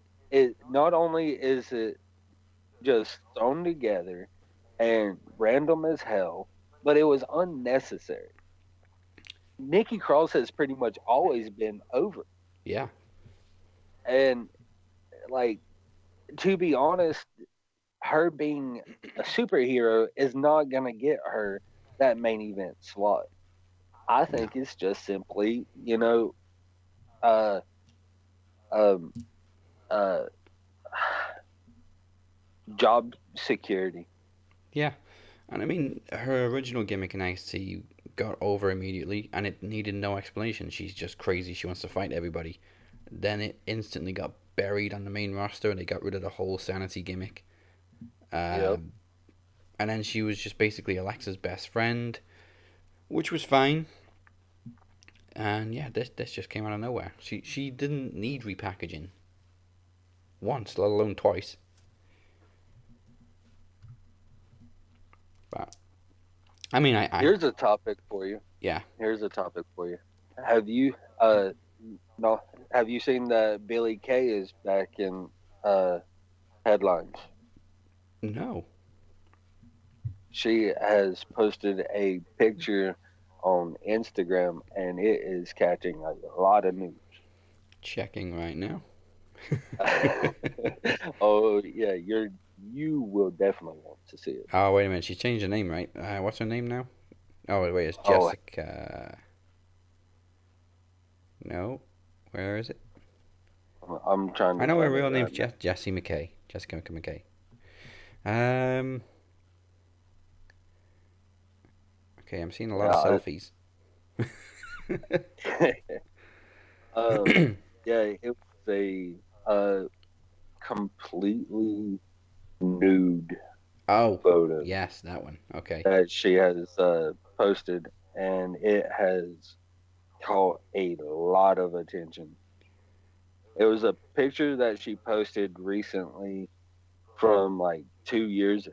not only is it just thrown together and random as hell, but it was unnecessary. Nikki Cross has pretty much always been over. Yeah. And, like, to be honest, her being a superhero is not going to get her that main event slot. I think it's just simply, you know, job security. Yeah. And I mean, her original gimmick in NXT got over immediately, and it needed no explanation. She's just crazy. She wants to fight everybody. Then it instantly got buried on the main roster, and they got rid of the whole sanity gimmick. Yep. And then she was just basically Alexa's best friend, which was fine. And yeah, this just came out of nowhere. She didn't need repackaging once, let alone twice. But I mean, Here's a topic for you. Yeah. Here's a topic for you. Have you have you seen that Billie Kay is back in headlines? No. She has posted a picture on Instagram, and it is catching a lot of news. Checking right now. Oh yeah, you will definitely want to see it. Oh, wait a minute. She's changed her name, right? What's her name now? Oh, wait, it's Jessica. No. Where is it? I'm trying to... I know her real name's Jessie McKay. Jessica McKay. Okay, I'm seeing a lot of selfies. Yeah, it was a completely nude photo. Yes, that one. Okay. That she has posted, and it has caught a lot of attention. It was a picture that she posted recently from like 2 years.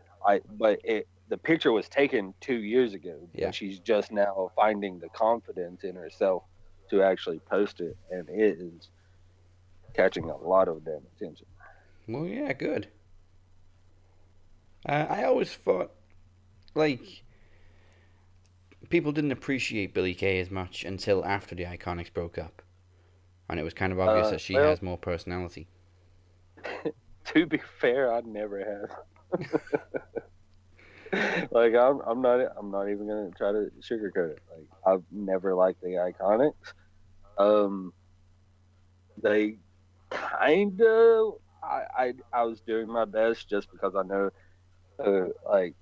The picture was taken 2 years ago. Yeah. But she's just now finding the confidence in herself to actually post it, and it is catching a lot of damn attention. Well, yeah, good. I always thought, like, people didn't appreciate Billie Kay as much until after the Iconics broke up. And it was kind of obvious that she has more personality. To be fair, I never have. Like, I'm not even gonna try to sugarcoat it. Like, I've never liked the Iconics. They kind of, I was doing my best just because I know, like,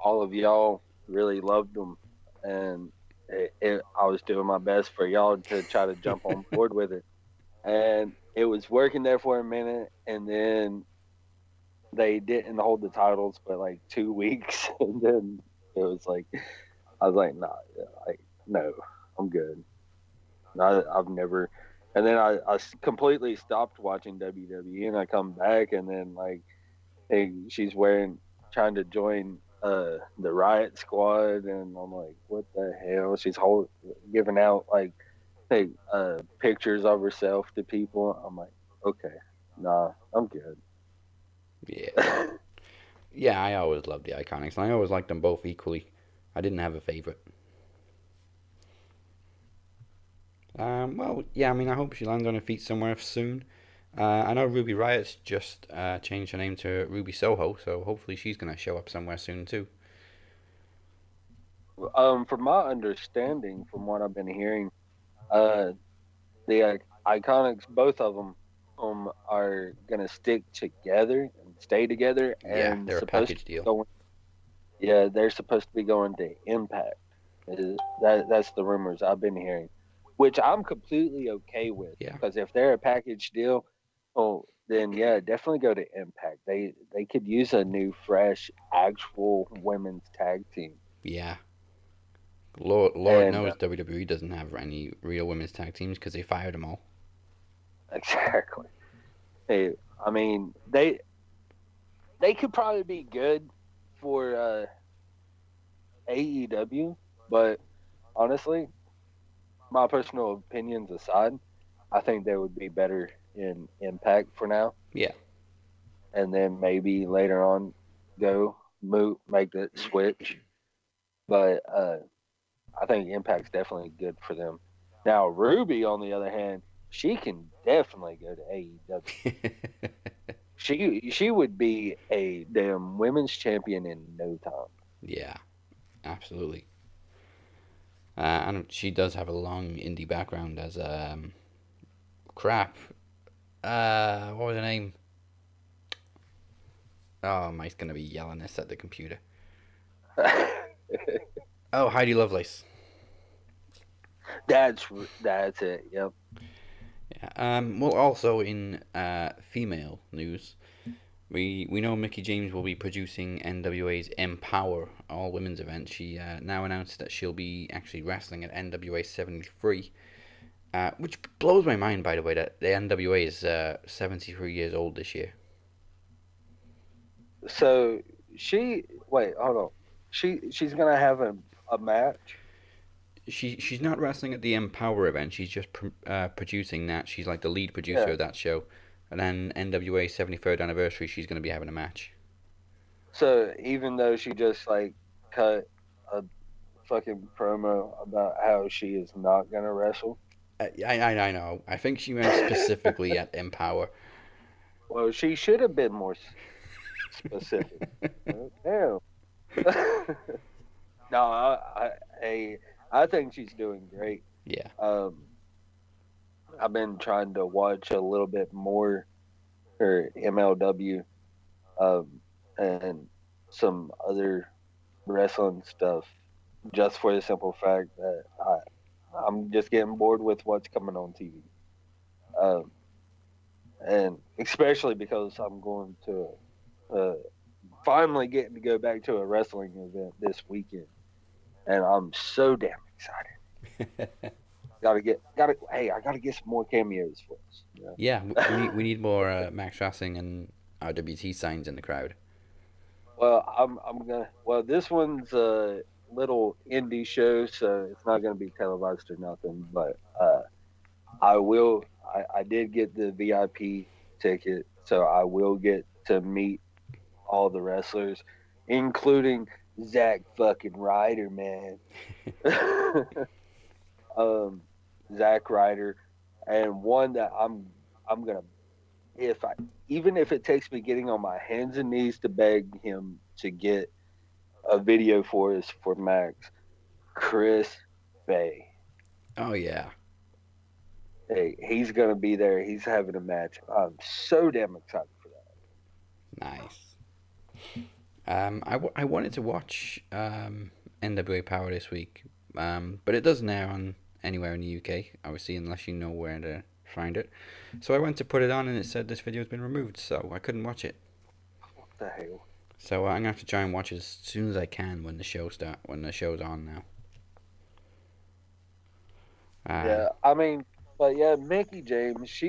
all of y'all really loved them, and I was doing my best for y'all to try to jump on board with it, and it was working there for a minute, and then they didn't hold the titles for like 2 weeks, and then it was like, I was like, nah, like, no, I'm good. I've never, and then I completely stopped watching WWE, and I come back, and then like, hey, she's trying to join the Riot Squad, and I'm like, what the hell? She's giving out like, hey, pictures of herself to people. I'm like, okay, nah, I'm good. Yeah. Yeah, I always loved the Iconics, and I always liked them both equally. I didn't have a favorite. Well, yeah, I mean, I hope she lands on her feet somewhere soon. I know Ruby Riot's just changed her name to Ruby Soho, so hopefully she's going to show up somewhere soon too. From my understanding, from what I've been hearing, the Iconics, both of them, are going to stick together and stay together. Yeah, and they're a package deal. They're supposed to be going to Impact. That's the rumors I've been hearing, which I'm completely okay with. Yeah. Because if they're a package deal, then yeah, definitely go to Impact. They could use a new, fresh, actual women's tag team. Yeah. Lord knows WWE doesn't have any real women's tag teams because they fired them all. Exactly. Hey, I mean, they could probably be good for AEW, but honestly, my personal opinions aside, I think they would be better in Impact for now. Yeah. And then maybe later on make the switch. But I think Impact's definitely good for them. Now, Ruby, on the other hand, she can definitely go to AEW. She would be a damn women's champion in no time. Yeah, absolutely. And she does have a long indie background as crap. What was her name? Oh, Mike's gonna be yelling this at the computer. Oh, Heidi Lovelace. That's it. Yep. Yeah. Well, also in female news, we know Mickie James will be producing NWA's Empower all women's event. She now announced that she'll be actually wrestling at NWA 73, which blows my mind, by the way, that the NWA is 73 years old this year. So hold on. She's gonna have a match. She's not wrestling at the Empower event. She's just producing that. She's like the lead producer of that show. And then NWA 73rd anniversary, she's going to be having a match. So even though she just like cut a fucking promo about how she is not going to wrestle. I know. I think she meant specifically at Empower. Well, she should have been more specific. Damn. No, I think she's doing great. Yeah. I've been trying to watch a little bit more her MLW and some other wrestling stuff, just for the simple fact that I'm just getting bored with what's coming on TV. And especially because I'm going to finally getting to go back to a wrestling event this weekend, and I'm so damn excited. I gotta get some more cameos for us. You know? Yeah, we need more Max Wrestling and RWT signs in the crowd. Well, I'm gonna. Well, this one's a little indie show, so it's not gonna be televised or nothing. But I will. I did get the VIP ticket, so I will get to meet all the wrestlers, including Zack fucking Ryder, man. Zack Ryder, and one that I'm gonna, even if it takes me getting on my hands and knees to beg him to get a video for us for Max, Chris Bay. Oh yeah. Hey, he's gonna be there. He's having a match. I'm so damn excited for that. Nice. I wanted to watch NWA Power this week, but it doesn't air on anywhere in the UK, obviously, unless you know where to find it. So I went to put it on, and it said this video has been removed, so I couldn't watch it. What the hell? So I'm gonna have to try and watch it as soon as I can when the show's on now. Yeah, I mean, but yeah, Mickie James,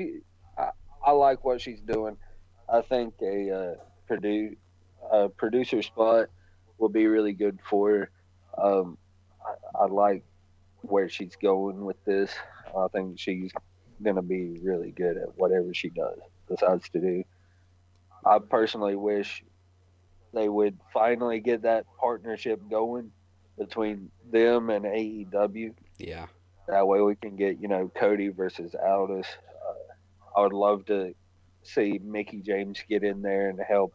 I like what she's doing. I think a producer spot will be really good for her. I like where she's going with this. I think she's gonna be really good at whatever she decides to do. I personally wish they would finally get that partnership going between them and AEW. Yeah. That way we can get, Cody versus Aldis. I would love to see Mickie James get in there and help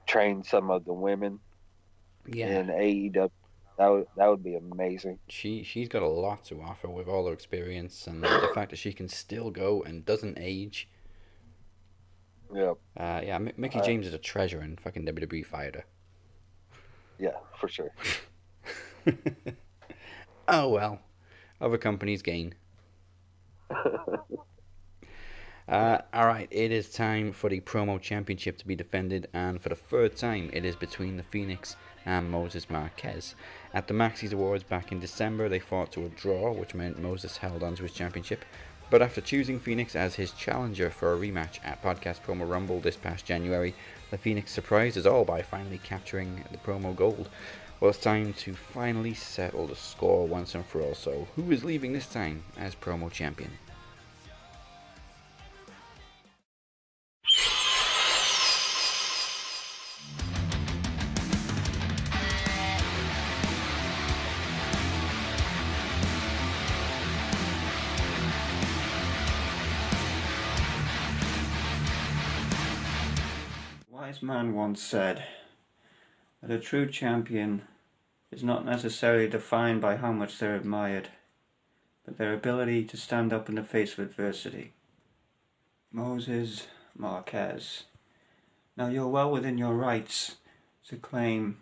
train some of the women in AEW. That would be amazing. She's got a lot to offer with all her experience and the fact that she can still go and doesn't age. Yep. Mickie James is a treasure, and fucking WWE fired her. Yeah, for sure. Oh well, other companies gain. Alright, it is time for the promo championship to be defended, and for the third time it is between the Phoenix and Moses Marquez. At the Maxis Awards back in December, they fought to a draw, which meant Moses held on to his championship. But after choosing Phoenix as his challenger for a rematch at Podcast Promo Rumble this past January, the Phoenix surprised us all by finally capturing the promo gold. Well, it's time to finally settle the score once and for all, so who is leaving this time as promo champion? Wise man once said that a true champion is not necessarily defined by how much they're admired, but their ability to stand up in the face of adversity. Moses Marquez. Now you're well within your rights to claim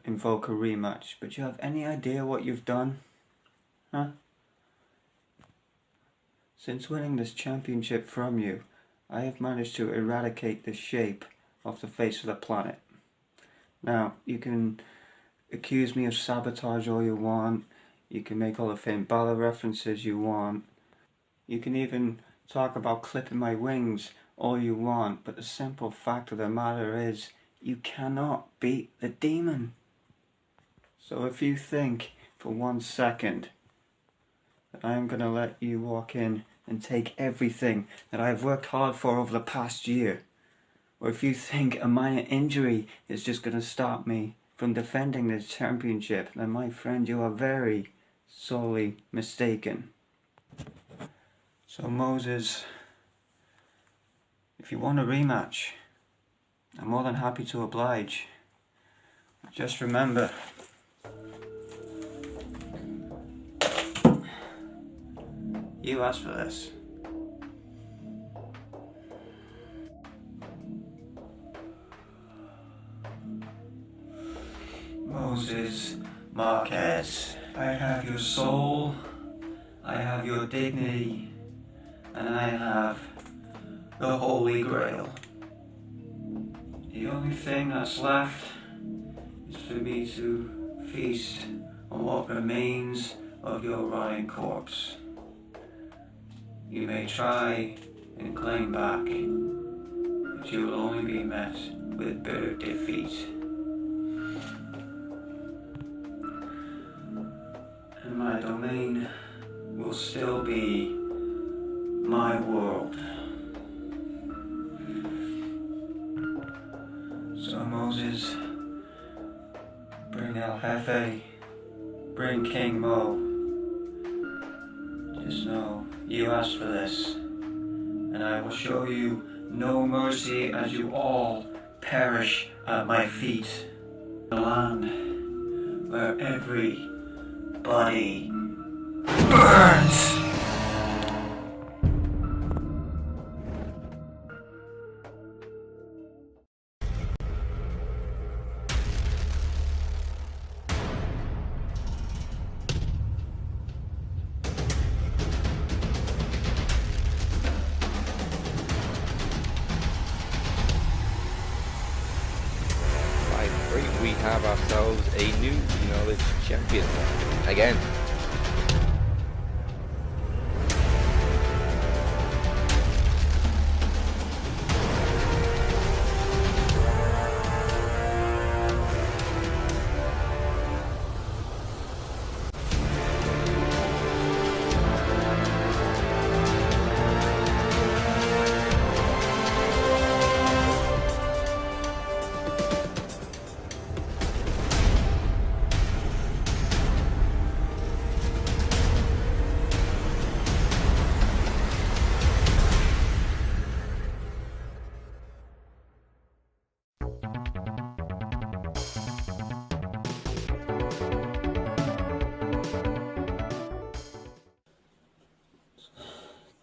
invoke a rematch, but you have any idea what you've done? Huh? Since winning this championship from you, I have managed to eradicate the shape off the face of the planet. Now, you can accuse me of sabotage all you want. You can make all the Finn Balor references you want. You can even talk about clipping my wings all you want, but the simple fact of the matter is, you cannot beat the demon. So if you think for 1 second that I'm going to let you walk in and take everything that I've worked hard for over the past year, or if you think a minor injury is just going to stop me from defending this championship, then my friend, you are very sorely mistaken. So Moses, if you want a rematch, I'm more than happy to oblige. Just remember, you asked for this. Moses Marquez, I have your soul, I have your dignity, and I have the Holy Grail. The only thing that's left is for me to feast on what remains of your rotting corpse. You may try and claim back, but you will only be met with bitter defeat. And my domain will still be my world. So Moses, bring El Jefe, bring King Mo. Just know you asked for this, and I will show you no mercy as you all perish at my feet. The land where every body burns. We have ourselves a new knowledge champion again.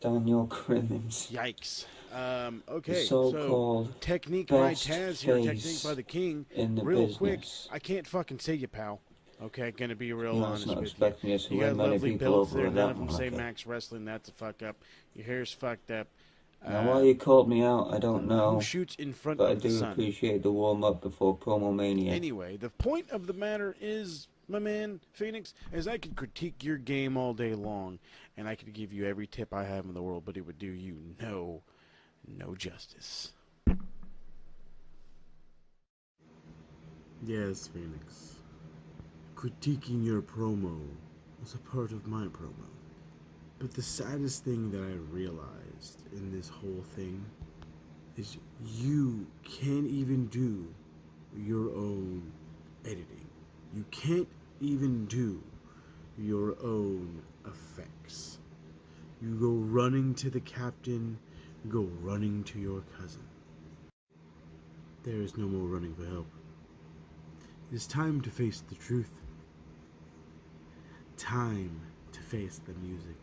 Daniel Crimmins. Yikes. Okay, so technique by Taz here, technique by the King. Real business. Quick, I can't fucking say you, pal. Okay, gonna be real No, honest not with expecting you. us to You win got many lovely people builds over there, that none of them one, say okay. Max Wrestling, that's a fuck up. Your hair's fucked up. Now, why you called me out, I don't know. Who shoots in front but of I the do sun? appreciate the warm-up before Promo Mania. Anyway, the point of the matter is, my man, Phoenix, is I could critique your game all day long, and I could give you every tip I have in the world, but it would do you no justice. Yes, Phoenix. Critiquing your promo was a part of my promo. But the saddest thing that I realized in this whole thing is you can't even do your own editing. You can't even do your own effects. You go running to the captain, you go running to your cousin. There is no more running for help. It is time to face the truth. Time to face the music.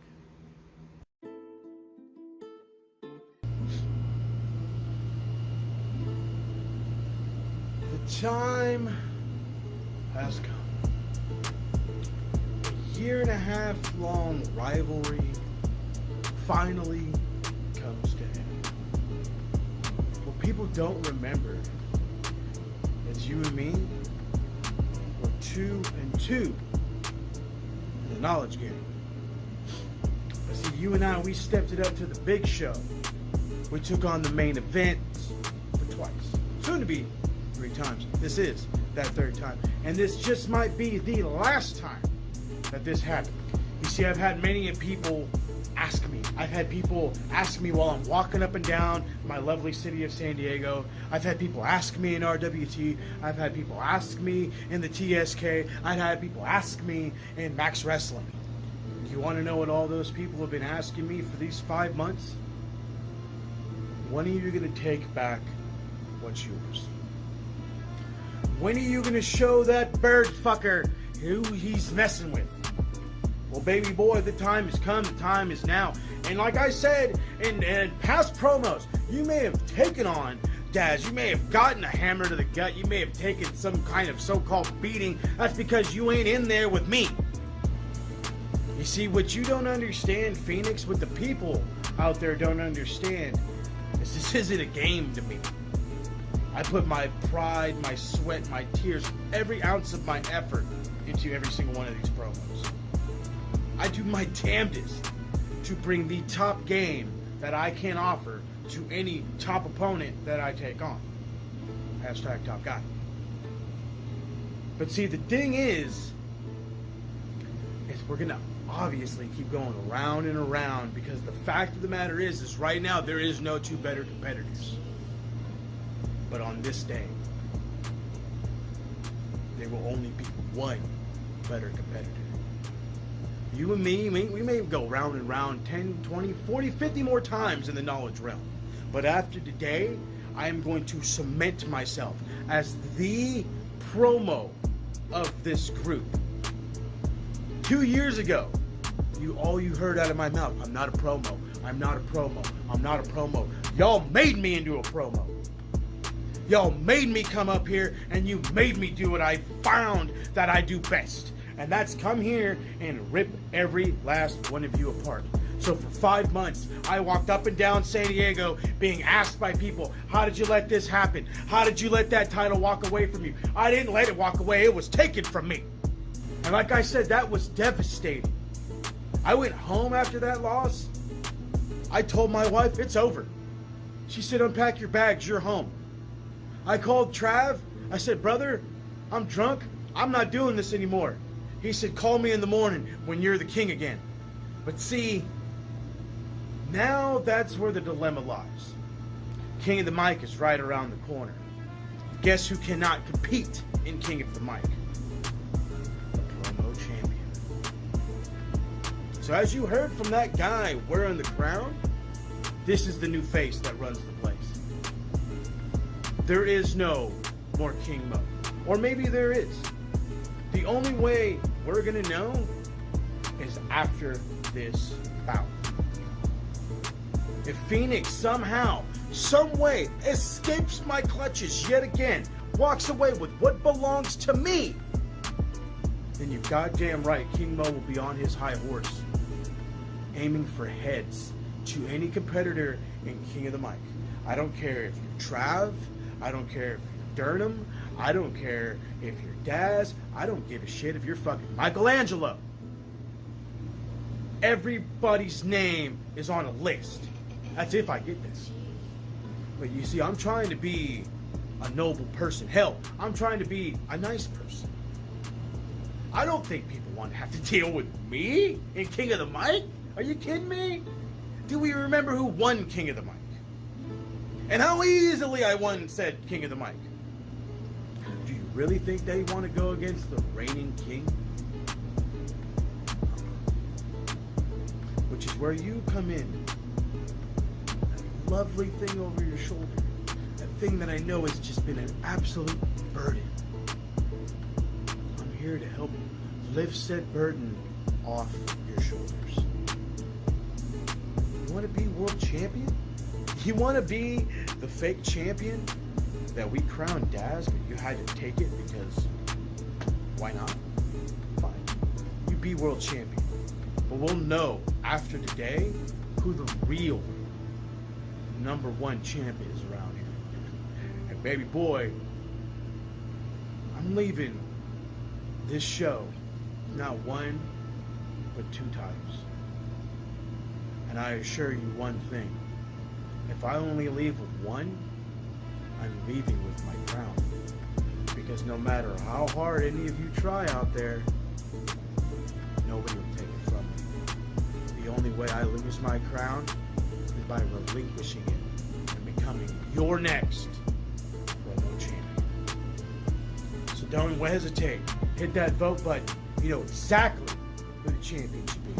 The time has come. A 1.5 year long rivalry finally comes to end. What people don't remember is you and me were 2 and 2 in the knowledge game. But see, you and I, we stepped it up to the big show. We took on the main event for twice. Soon to be 3 times. This is that 3rd time. And this just might be the last time that this happened. You see, I've had many people ask me. I've had people ask me while I'm walking up and down my lovely city of San Diego. I've had people ask me in RWT. I've had people ask me in the TSK. I've had people ask me in Max Wrestling. You want to know what all those people have been asking me for these 5 months? When are you going to take back what's yours? When are you going to show that bird fucker who he's messing with? Well, baby boy, the time has come. The time is now. And like I said in past promos, you may have taken on Daz. You may have gotten a hammer to the gut. You may have taken some kind of so-called beating. That's because you ain't in there with me. You see, what you don't understand, Phoenix, what the people out there don't understand, is this isn't a game to me. I put my pride, my sweat, my tears, every ounce of my effort into every single one of these promos. I do my damnedest to bring the top game that I can offer to any top opponent that I take on. Hashtag top guy. But see, the thing is we're going to obviously keep going around and around, because the fact of the matter is right now there is no 2 better competitors. But on this day, there will only be 1 better competitor. You and me, we may go round and round 10, 20, 40, 50 more times in the knowledge realm. But after today, I am going to cement myself as the promo of this group. 2 years ago, all you heard out of my mouth, I'm not a promo, I'm not a promo, I'm not a promo. Y'all made me into a promo. Y'all made me come up here, and you made me do what I found that I do best. And that's come here and rip every last one of you apart. So for 5 months, I walked up and down San Diego being asked by people, how did you let this happen? How did you let that title walk away from you? I didn't let it walk away, it was taken from me. And like I said, that was devastating. I went home after that loss. I told my wife, it's over. She said, unpack your bags, you're home. I called Trav. I said, brother, I'm drunk. I'm not doing this anymore. He said, call me in the morning when you're the king again. But see, now that's where the dilemma lies. King of the Mic is right around the corner. Guess who cannot compete in King of the Mic? The promo champion. So as you heard from that guy wearing the crown, this is the new face that runs the place. There is no more King Mo. Or maybe there is. The only way we're going to know is after this bout. If Phoenix somehow, some way, escapes my clutches yet again, walks away with what belongs to me, then you're goddamn right, King Mo will be on his high horse, aiming for heads to any competitor in King of the Mic. I don't care if you're Trav, I don't care if you're Durham, I don't care if you're Daz, I don't give a shit if you're fucking Michelangelo. Everybody's name is on a list. That's if I get this. But you see, I'm trying to be a noble person. Hell, I'm trying to be a nice person. I don't think people want to have to deal with me in King of the Mic. Are you kidding me? Do we remember who won King of the Mic? And how easily I won said King of the Mic. Do you really think they want to go against the reigning king? Which is where you come in. That lovely thing over your shoulder. That thing that I know has just been an absolute burden. I'm here to help lift said burden off your shoulders. You want to be world champion? You want to be the fake champion that we crowned Daz, but you had to take it because Why not? Fine. You be world champion. But we'll know after today who the real #1 champ is around here. And baby boy, I'm leaving this show not one, but 2 times. And I assure you one thing. If I only leave with one, I'm leaving with my crown. Because no matter how hard any of you try out there, nobody will take it from me. The only way I lose my crown is by relinquishing it and becoming your next world champion. So don't hesitate. Hit that vote button. You know exactly who the champion should be.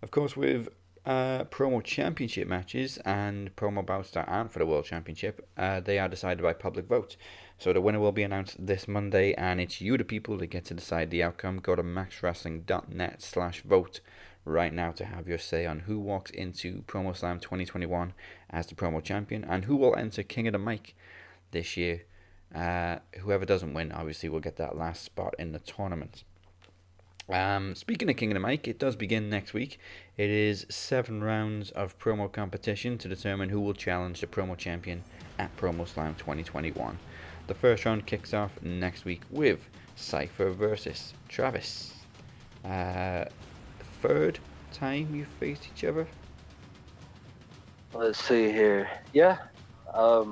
Of course, with promo championship matches and promo bouts that aren't for the World Championship, they are decided by public vote. So the winner will be announced this Monday, and it's you, the people, that get to decide the outcome. Go to maxwrestling.net/vote right now to have your say on who walks into Promo Slam 2021 as the promo champion and who will enter King of the Mic this year. Whoever doesn't win, obviously, will get that last spot in the tournament. Speaking of King of the Mic, it does begin next week. It is 7 rounds of promo competition to determine who will challenge the promo champion at Promo Slam 2021. The first round kicks off next week with Cypher versus Travis. Third time you faced each other? Let's see here. Yeah. I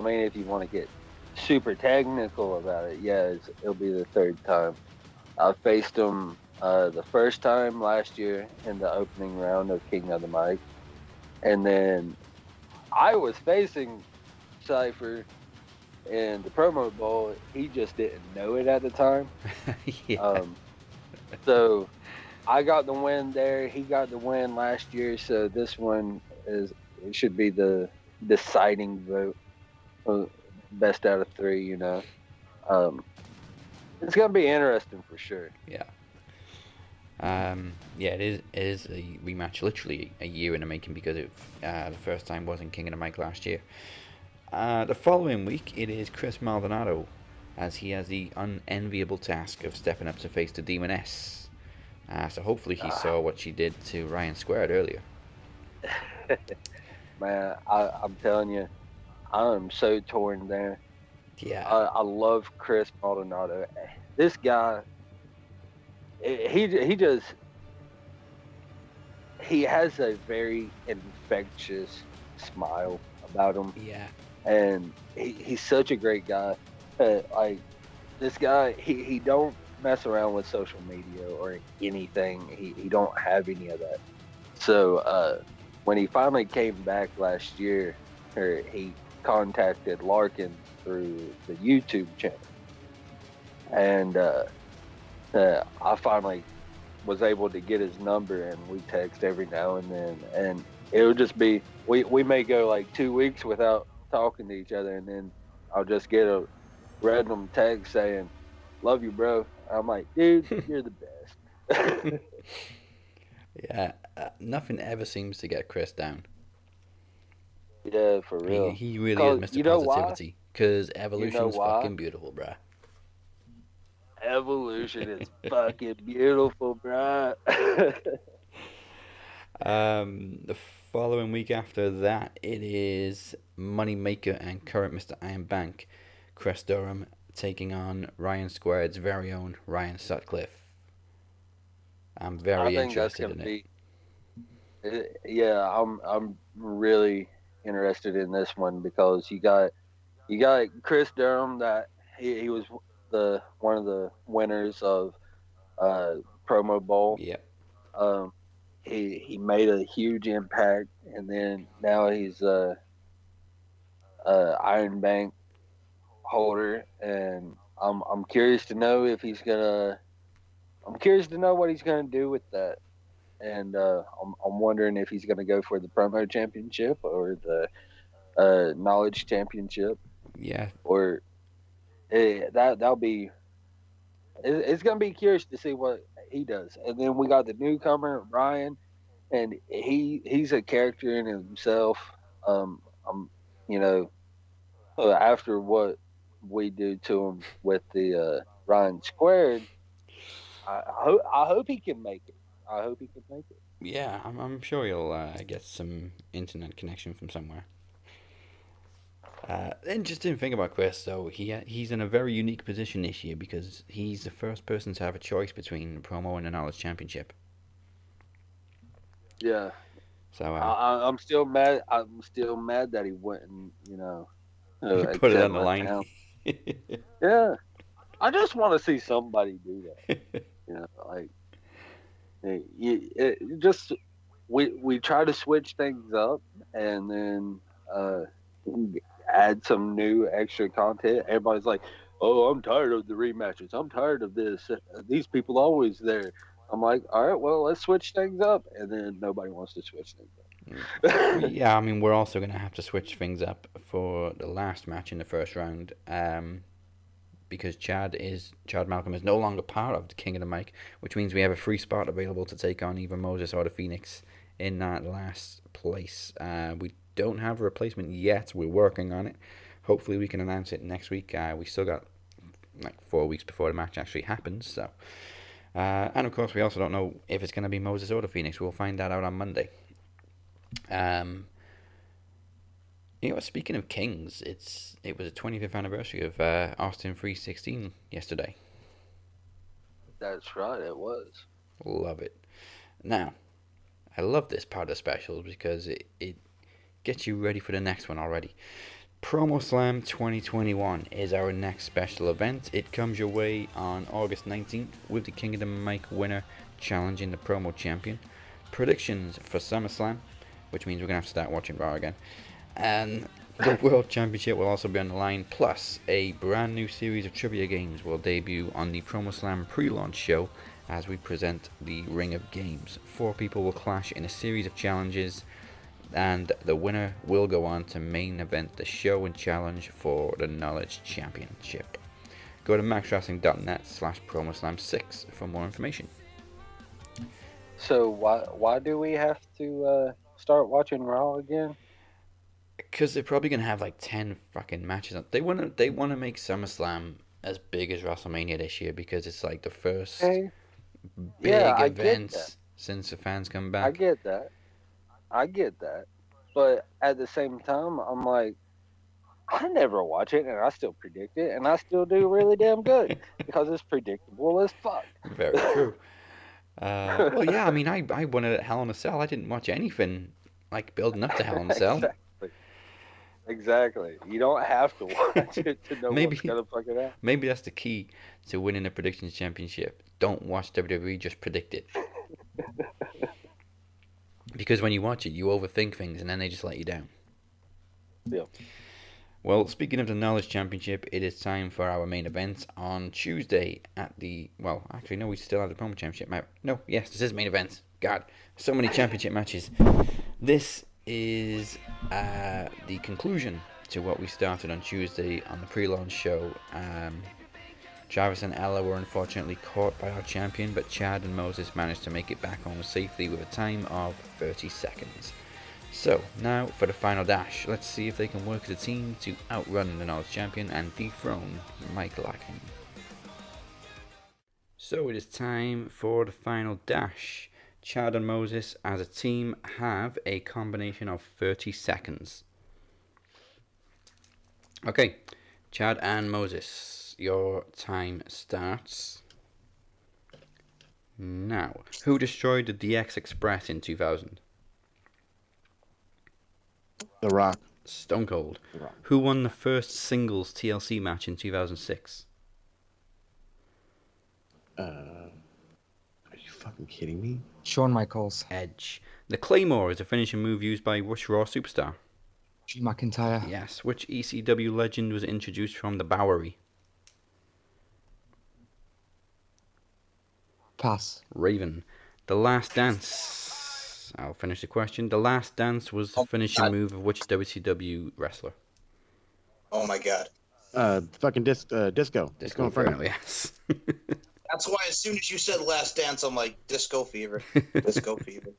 mean, if you want to get super technical about it, yeah, it'll be the 3rd time. I faced him the first time last year in the opening round of King of the Mic. And then I was facing Cypher in the promo bowl. He just didn't know it at the time. Yeah. So I got the win there. He got the win last year. So this one it should be the deciding vote. Best out of 3, you know. It's gonna be interesting for sure. Yeah. It is a rematch, literally a year in the making, because the first time was in King of the Mic last year. The following week, it is Chris Maldonado, as he has the unenviable task of stepping up to face the Demoness. So hopefully he saw what she did to Ryan Squared earlier. Man, I'm telling you, I'm so torn there. Yeah. I love Chris Maldonado. This guy, he has a very infectious smile about him. Yeah. And he's such a great guy. Like, this guy, he don't mess around with social media or anything. He don't have any of that. So when he finally came back last year, he contacted Larkin through the YouTube channel, and I finally was able to get his number, and we text every now and then, and it would just be we may go like 2 weeks without talking to each other, and then I'll just get a random text saying, "Love you, bro." I'm like, dude, you're the best. Yeah, nothing ever seems to get Chris down. Yeah, for real. He really is Mr. Positivity. Because evolution's fucking beautiful, bruh. Evolution is fucking beautiful, bruh. The following week after that, it is Moneymaker and current Mr. Iron Bank, Chris Durham, taking on Ryan Squared's very own Ryan Sutcliffe. I'm very interested in it. Yeah, I'm really interested in this one, because you got Chris Durham, that he was one of the winners of Promo Bowl. Yep. He made a huge impact, and then now he's Iron Bank holder, and I'm curious to know what he's gonna do with that. And I'm wondering if he's going to go for the promo championship or the knowledge championship. Yeah. Or that'll be. It's going to be curious to see what he does. And then we got the newcomer Ryan, and he's a character in himself. After what we do to him with the Ryan Squared, I hope he can make it. I hope he can make it. Yeah, I'm sure he'll get some internet connection from somewhere. Interesting thing about Chris, though, he's in a very unique position this year because he's the first person to have a choice between the promo and the Knowledge Championship. Yeah. So I'm still mad. I'm still mad that he wouldn't, put it on the line. Yeah, I just want to see somebody do that. We try to switch things up and then add some new extra content. Everybody's like, "Oh, I'm tired of the rematches. I'm tired of this. These people always there." I'm like, "All right, well, let's switch things up," and then nobody wants to switch things up. Yeah, I mean, we're also going to have to switch things up for the last match in the first round, because Chad Malcolm is no longer part of the King of the Mic, which means we have a free spot available to take on either Moses or the Phoenix in that last place. We don't have a replacement yet. We're working on it. Hopefully we can announce it next week. We still got like 4 weeks before the match actually happens. So, and of course we also don't know if it's going to be Moses or the Phoenix. We'll find that out on Monday. Speaking of Kings, it was the 25th anniversary of Austin 316 yesterday. That's right, it was. Love it. Now, I love this part of the specials because it gets you ready for the next one already. Promo Slam 2021 is our next special event. It comes your way on August 19th with the King of the Mic winner challenging the promo champion. Predictions for SummerSlam, which means we're going to have to start watching Raw again. And the World Championship will also be on the line, plus a brand new series of trivia games will debut on the Promo Slam pre-launch show as we present the Ring of Games. 4 people will clash in a series of challenges, and the winner will go on to main event the show and challenge for the Knowledge Championship. Go to maxwrestling.net/promoslam6 for more information. So why do we have to start watching Raw again? Because they're probably gonna have like 10 fucking matches. They wanna make SummerSlam as big as WrestleMania this year because it's like the first big event since the fans come back. I get that, but at the same time, I'm like, I never watch it, and I still predict it, and I still do really damn good because it's predictable as fuck. Very true. Well, yeah, I mean, I won it at Hell in a Cell. I didn't watch anything like building up to Hell in a Cell. Exactly. You don't have to watch it to know what's gonna fucking happen. Maybe that's the key to winning the predictions championship. Don't watch WWE, just predict it. Because when you watch it, you overthink things, and then they just let you down. Yeah. Well, speaking of the Knowledge Championship, it is time for our main event on Tuesday at the... Well, actually, no, we still have the Promo Championship. This is main event. God, so many championship matches. This is the conclusion to what we started on Tuesday on the pre-launch show. Travis and Ella were unfortunately caught by our champion, but Chad and Moses managed to make it back home safely with a time of 30 seconds. So, now for the final dash. Let's see if they can work as a team to outrun the Knowledge Champion and dethrone Mike Larkin. So it is time for the final dash. Chad and Moses as a team have a combination of 30 seconds. Okay, Chad and Moses, your time starts now. Who destroyed the DX Express in 2000? The Rock. Stone Cold. The Rock. Who won the first singles TLC match in 2006? Are you fucking kidding me? Shawn Michaels. Edge. The Claymore is a finishing move used by which Raw superstar? Drew McIntyre. Yes. Which ECW legend was introduced from the Bowery? Pass. Raven. The Last Dance. I'll finish the question. The Last Dance was the finishing move of which WCW wrestler? Oh my god. Fucking Disco. Disco Inferno, yes. That's why as soon as you said Last Dance, I'm like, Disco Fever. Disco Fever.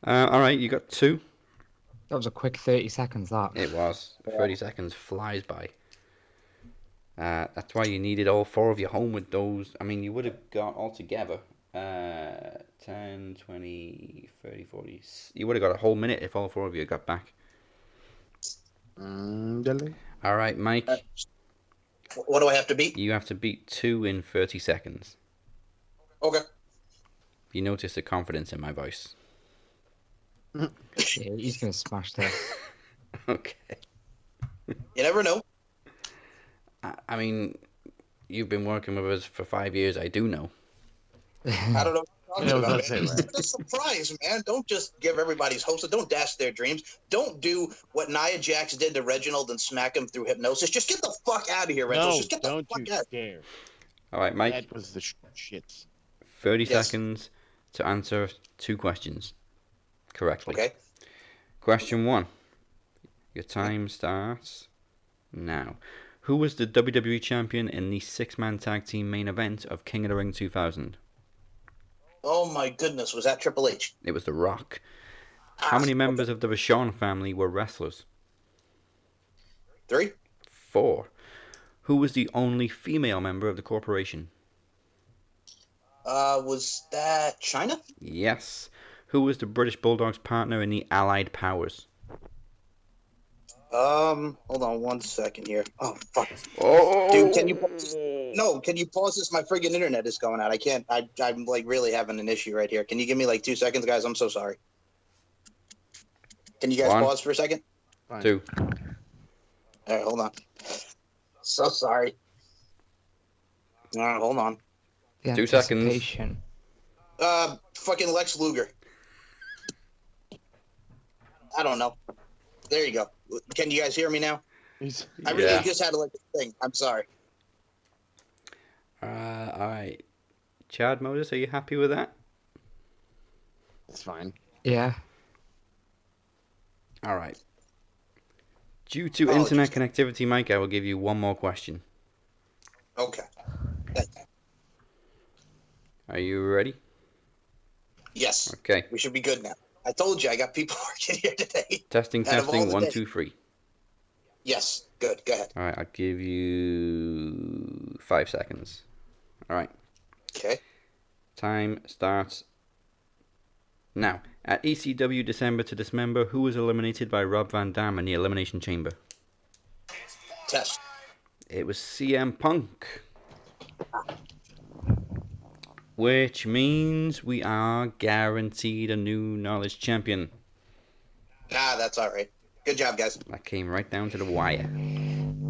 All right, you got 2. That was a quick 30 seconds, that. It was. 30 seconds flies by. That's why you needed all 4 of you home with those. I mean, you would have got altogether 10, 20, 30, 40. You would have got a whole minute if all 4 of you got back. All right, Mike. What do I have to beat? You have to beat 2 in 30 seconds. Okay. You notice the confidence in my voice. Yeah, he's going to smash this. Okay. You never know. I mean, you've been working with us for 5 years. I do know. I don't know what you're talking about, man. Right. It's a surprise, man. Don't just give everybody's hopes. Don't dash their dreams. Don't do what Nia Jax did to Reginald and smack him through hypnosis. Just get the fuck out of here, Reginald. Just get the fuck out. Dare. All right, Mike. That was the shits. 30 Yes. seconds to answer 2 questions correctly. Okay. Question 1. Your time starts now. Who was the WWE champion in the 6-man tag team main event of King of the Ring 2000? Oh my goodness, was that Triple H? It was The Rock. How many members of the Vachon family were wrestlers? 3. 4. Who was the only female member of the corporation? Was that China? Yes. Who was the British Bulldog's partner in the Allied Powers? Hold on 1 second here. Oh, fuck. Oh. Dude, can you pause this? No, can you pause this? My friggin' internet is going out. I can't. I'm like really having an issue right here. Can you give me like 2 seconds, guys? I'm so sorry. Can you guys 1, pause for a second? 2. All right, hold on. So sorry. All right, hold on. 2 seconds. Fucking Lex Luger. I don't know. There you go. Can you guys hear me now? I really just had to like a thing. I'm sorry. All right. Chad, Moses, are you happy with that? It's fine. Yeah. All right. Due to internet connectivity, Mike, I will give you 1 more question. Okay. Are you ready? Yes. Okay. We should be good now. I told you I got people working here today. Testing, Out of all testing, the 1, days. 2, 3. Yes. Good. Go ahead. All right, I'll give you 5 seconds. All right. Okay. Time starts now. At ECW December to Dismember, who was eliminated by Rob Van Dam in the Elimination Chamber? Test. It was CM Punk. Which means we are guaranteed a new Knowledge Champion. Ah, that's all right. Good job, guys. That came right down to the wire.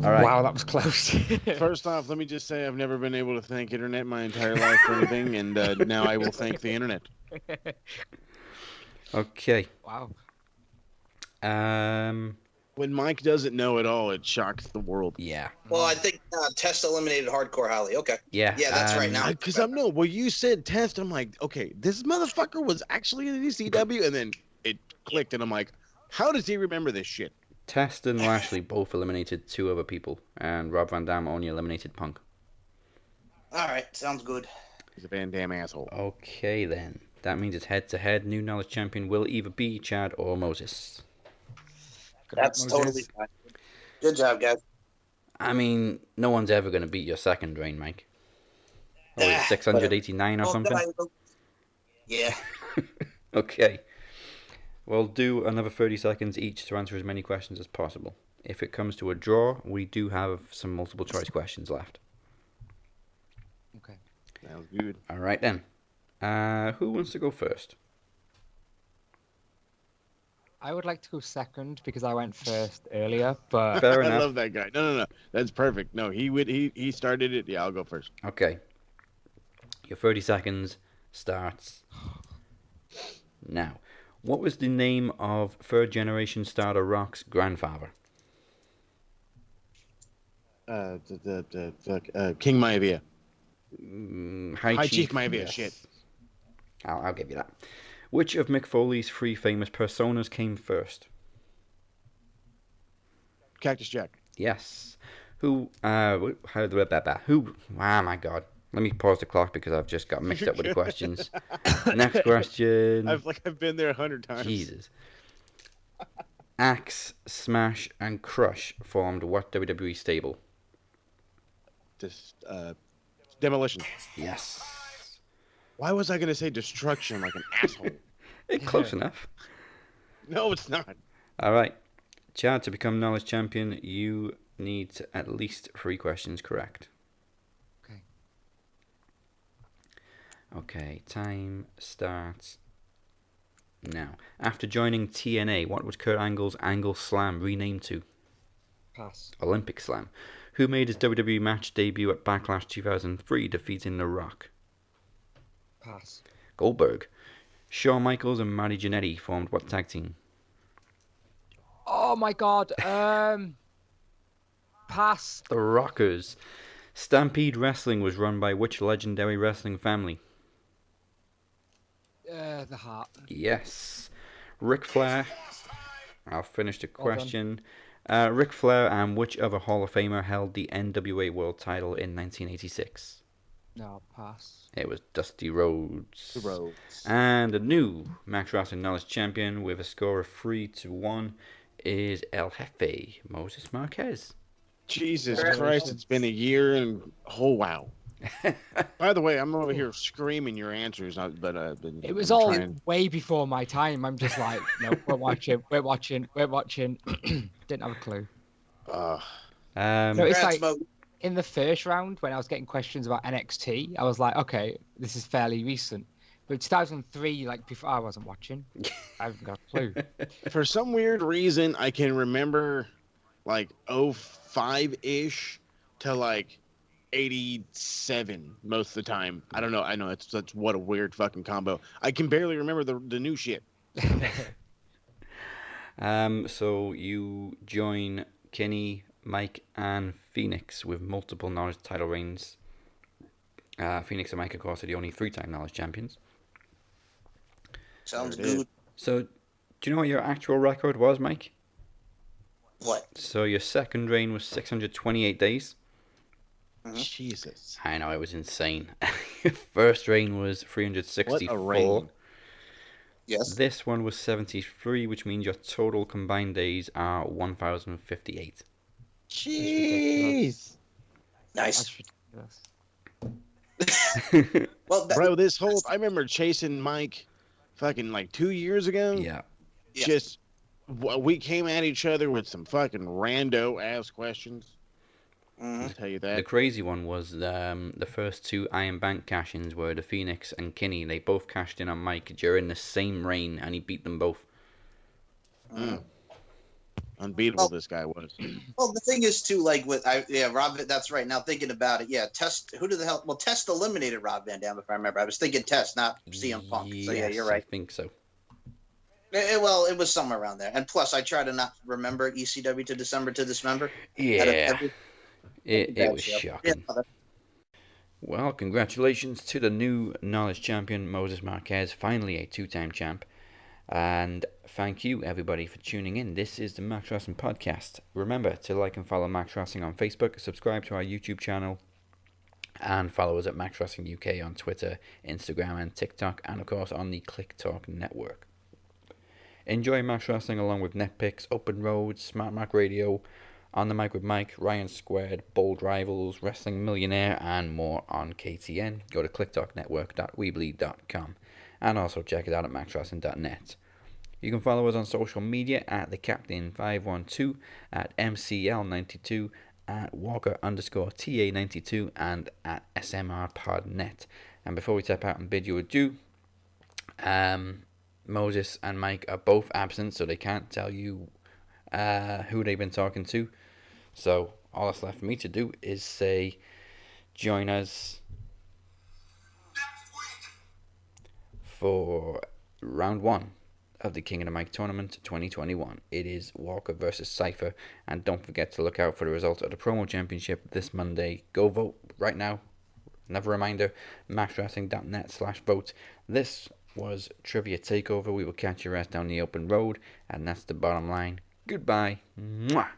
All right. Wow, that was close. First off, let me just say I've never been able to thank internet my entire life for anything, and now I will thank the internet. Okay. Wow. When Mike doesn't know it all, it shocks the world. Yeah. Well, I think Test eliminated Hardcore Holly. Okay. Yeah. Yeah, that's right now. Because well, you said Test. I'm like, okay, this motherfucker was actually in the ECW, and then it clicked, and I'm like, how does he remember this shit? Test and Lashley both eliminated 2 other people, and Rob Van Dam only eliminated Punk. All right. Sounds good. He's a Van Dam asshole. Okay, then. That means it's head-to-head. New Knowledge Champion will either be Chad or Moses. That's totally fine. Good job, guys. I mean, no one's ever going to beat your second reign, Mike. Oh, it's 689 or something? Yeah. Okay. We'll do another 30 seconds each to answer as many questions as possible. If it comes to a draw, we do have some multiple choice questions left. Okay. Sounds good. All right, then. Who wants to go first? I would like to go second because I went first earlier, but Fair enough. I love that guy. No. That's perfect. No, he started it. Yeah, I'll go first. Okay. Your 30 seconds starts now. What was the name of third generation starter Rock's grandfather? King Maivia. High Chief Maivia. Yes. Shit. I'll give you that. Which of Mick Foley's 3 famous personas came first? Cactus Jack. Yes. Who? Oh my God. Let me pause the clock because I've just got mixed up with the questions. Next question. I've been there 100 times. Jesus. Axe, Smash, and Crush formed what WWE stable? Demolition. Yes. Why was I going to say destruction like an asshole? Close enough. No, it's not. All right. Chad, to become Knowledge Champion, you need at least 3 questions correct. Okay, time starts now. After joining TNA, what was Kurt Angle's Angle Slam renamed to? Pass. Olympic Slam. Who made his WWE match debut at Backlash 2003, defeating The Rock? Pass. Goldberg. Shawn Michaels and Marty Jannetty formed what tag team? Oh my god. Pass. The Rockers. Stampede Wrestling was run by which legendary wrestling family? The Heart. Yes. Ric Flair. I'll finish the question. Ric Flair and which other Hall of Famer held the NWA World Title in 1986? No, pass. It was Dusty Rhodes. Rhodes. And the new Max Wrestling Knowledge Champion with a score of 3-1 is El Jefe, Moses Marquez. Jesus Christ, it's been a year and wow. By the way, I'm over here screaming your answers, but it was all way before my time. I'm just like, no, we're watching. Didn't have a clue. So it's like in the first round when I was getting questions about NXT, I was like, okay, this is fairly recent. But 2003, like before, I wasn't watching. I haven't got a clue. For some weird reason, I can remember like 05-ish to like 87 most of the time. I don't know. I know that's what a weird fucking combo. I can barely remember the new shit. So you join Kenny, Mike, and Phoenix with multiple knowledge title reigns. Phoenix and Mike, of course, are the only 3-time knowledge champions. Sounds good. So, do you know what your actual record was, Mike? What? So your second reign was 628 days. Jesus. I know, it was insane. Your first reign was 364. What a reign. Yes. This one was 73, which means your total combined days are 1,058. Jeez. Nice. Well, bro, I remember chasing Mike fucking like 2 years ago. Yeah. Just, we came at each other with some fucking rando ass questions. I'll tell you that. The crazy one was the first 2 Iron Bank cash-ins were the Phoenix and Kinney. They both cashed in on Mike during the same reign, and he beat them both. Unbeatable, this guy was. Well, the thing is too, like Rob. That's right. Now thinking about it, Test. Who did the hell? Well, Test eliminated Rob Van Dam, if I remember. I was thinking Test, not CM Punk. So yeah, you're right. I think so. Well, it was somewhere around there. And plus, I try to not remember ECW to December to Dismember. Yeah. It was shocking. Yeah. Well, congratulations to the new knowledge champion, Moses Marquez, finally a 2-time champ. And thank you, everybody, for tuning in. This is the Max Wrestling Podcast. Remember to like and follow Max Wrestling on Facebook, subscribe to our YouTube channel, and follow us at Max Wrestling UK on Twitter, Instagram, and TikTok, and of course on the Click Talk Network. Enjoy Max Wrestling along with Netpicks, Open Roads, Smart Mac Radio, On the Mic with Mike, Ryan Squared, Bold Rivals, Wrestling Millionaire, and more on KTN. Go to clicktalknetwork.weebly.com and also check it out at maxwrestling.net. You can follow us on social media at TheCaptain512, at MCL92, at Walker_TA92, and at SMRPodNet. And before we tap out and bid you adieu, Moses and Mike are both absent, so they can't tell you who they've been talking to. So all that's left for me to do is say, join us for round 1 of the King of the Mic Tournament 2021. It is Walker versus Cypher, and don't forget to look out for the result of the Promo Championship this Monday. Go vote right now. Another reminder, maxwrestling.net/vote. This was Trivia Takeover. We will catch your ass down the open road, and that's the bottom line. Goodbye, mwah,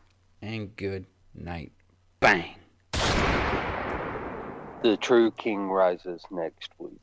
and good night. Bang. The true king rises next week.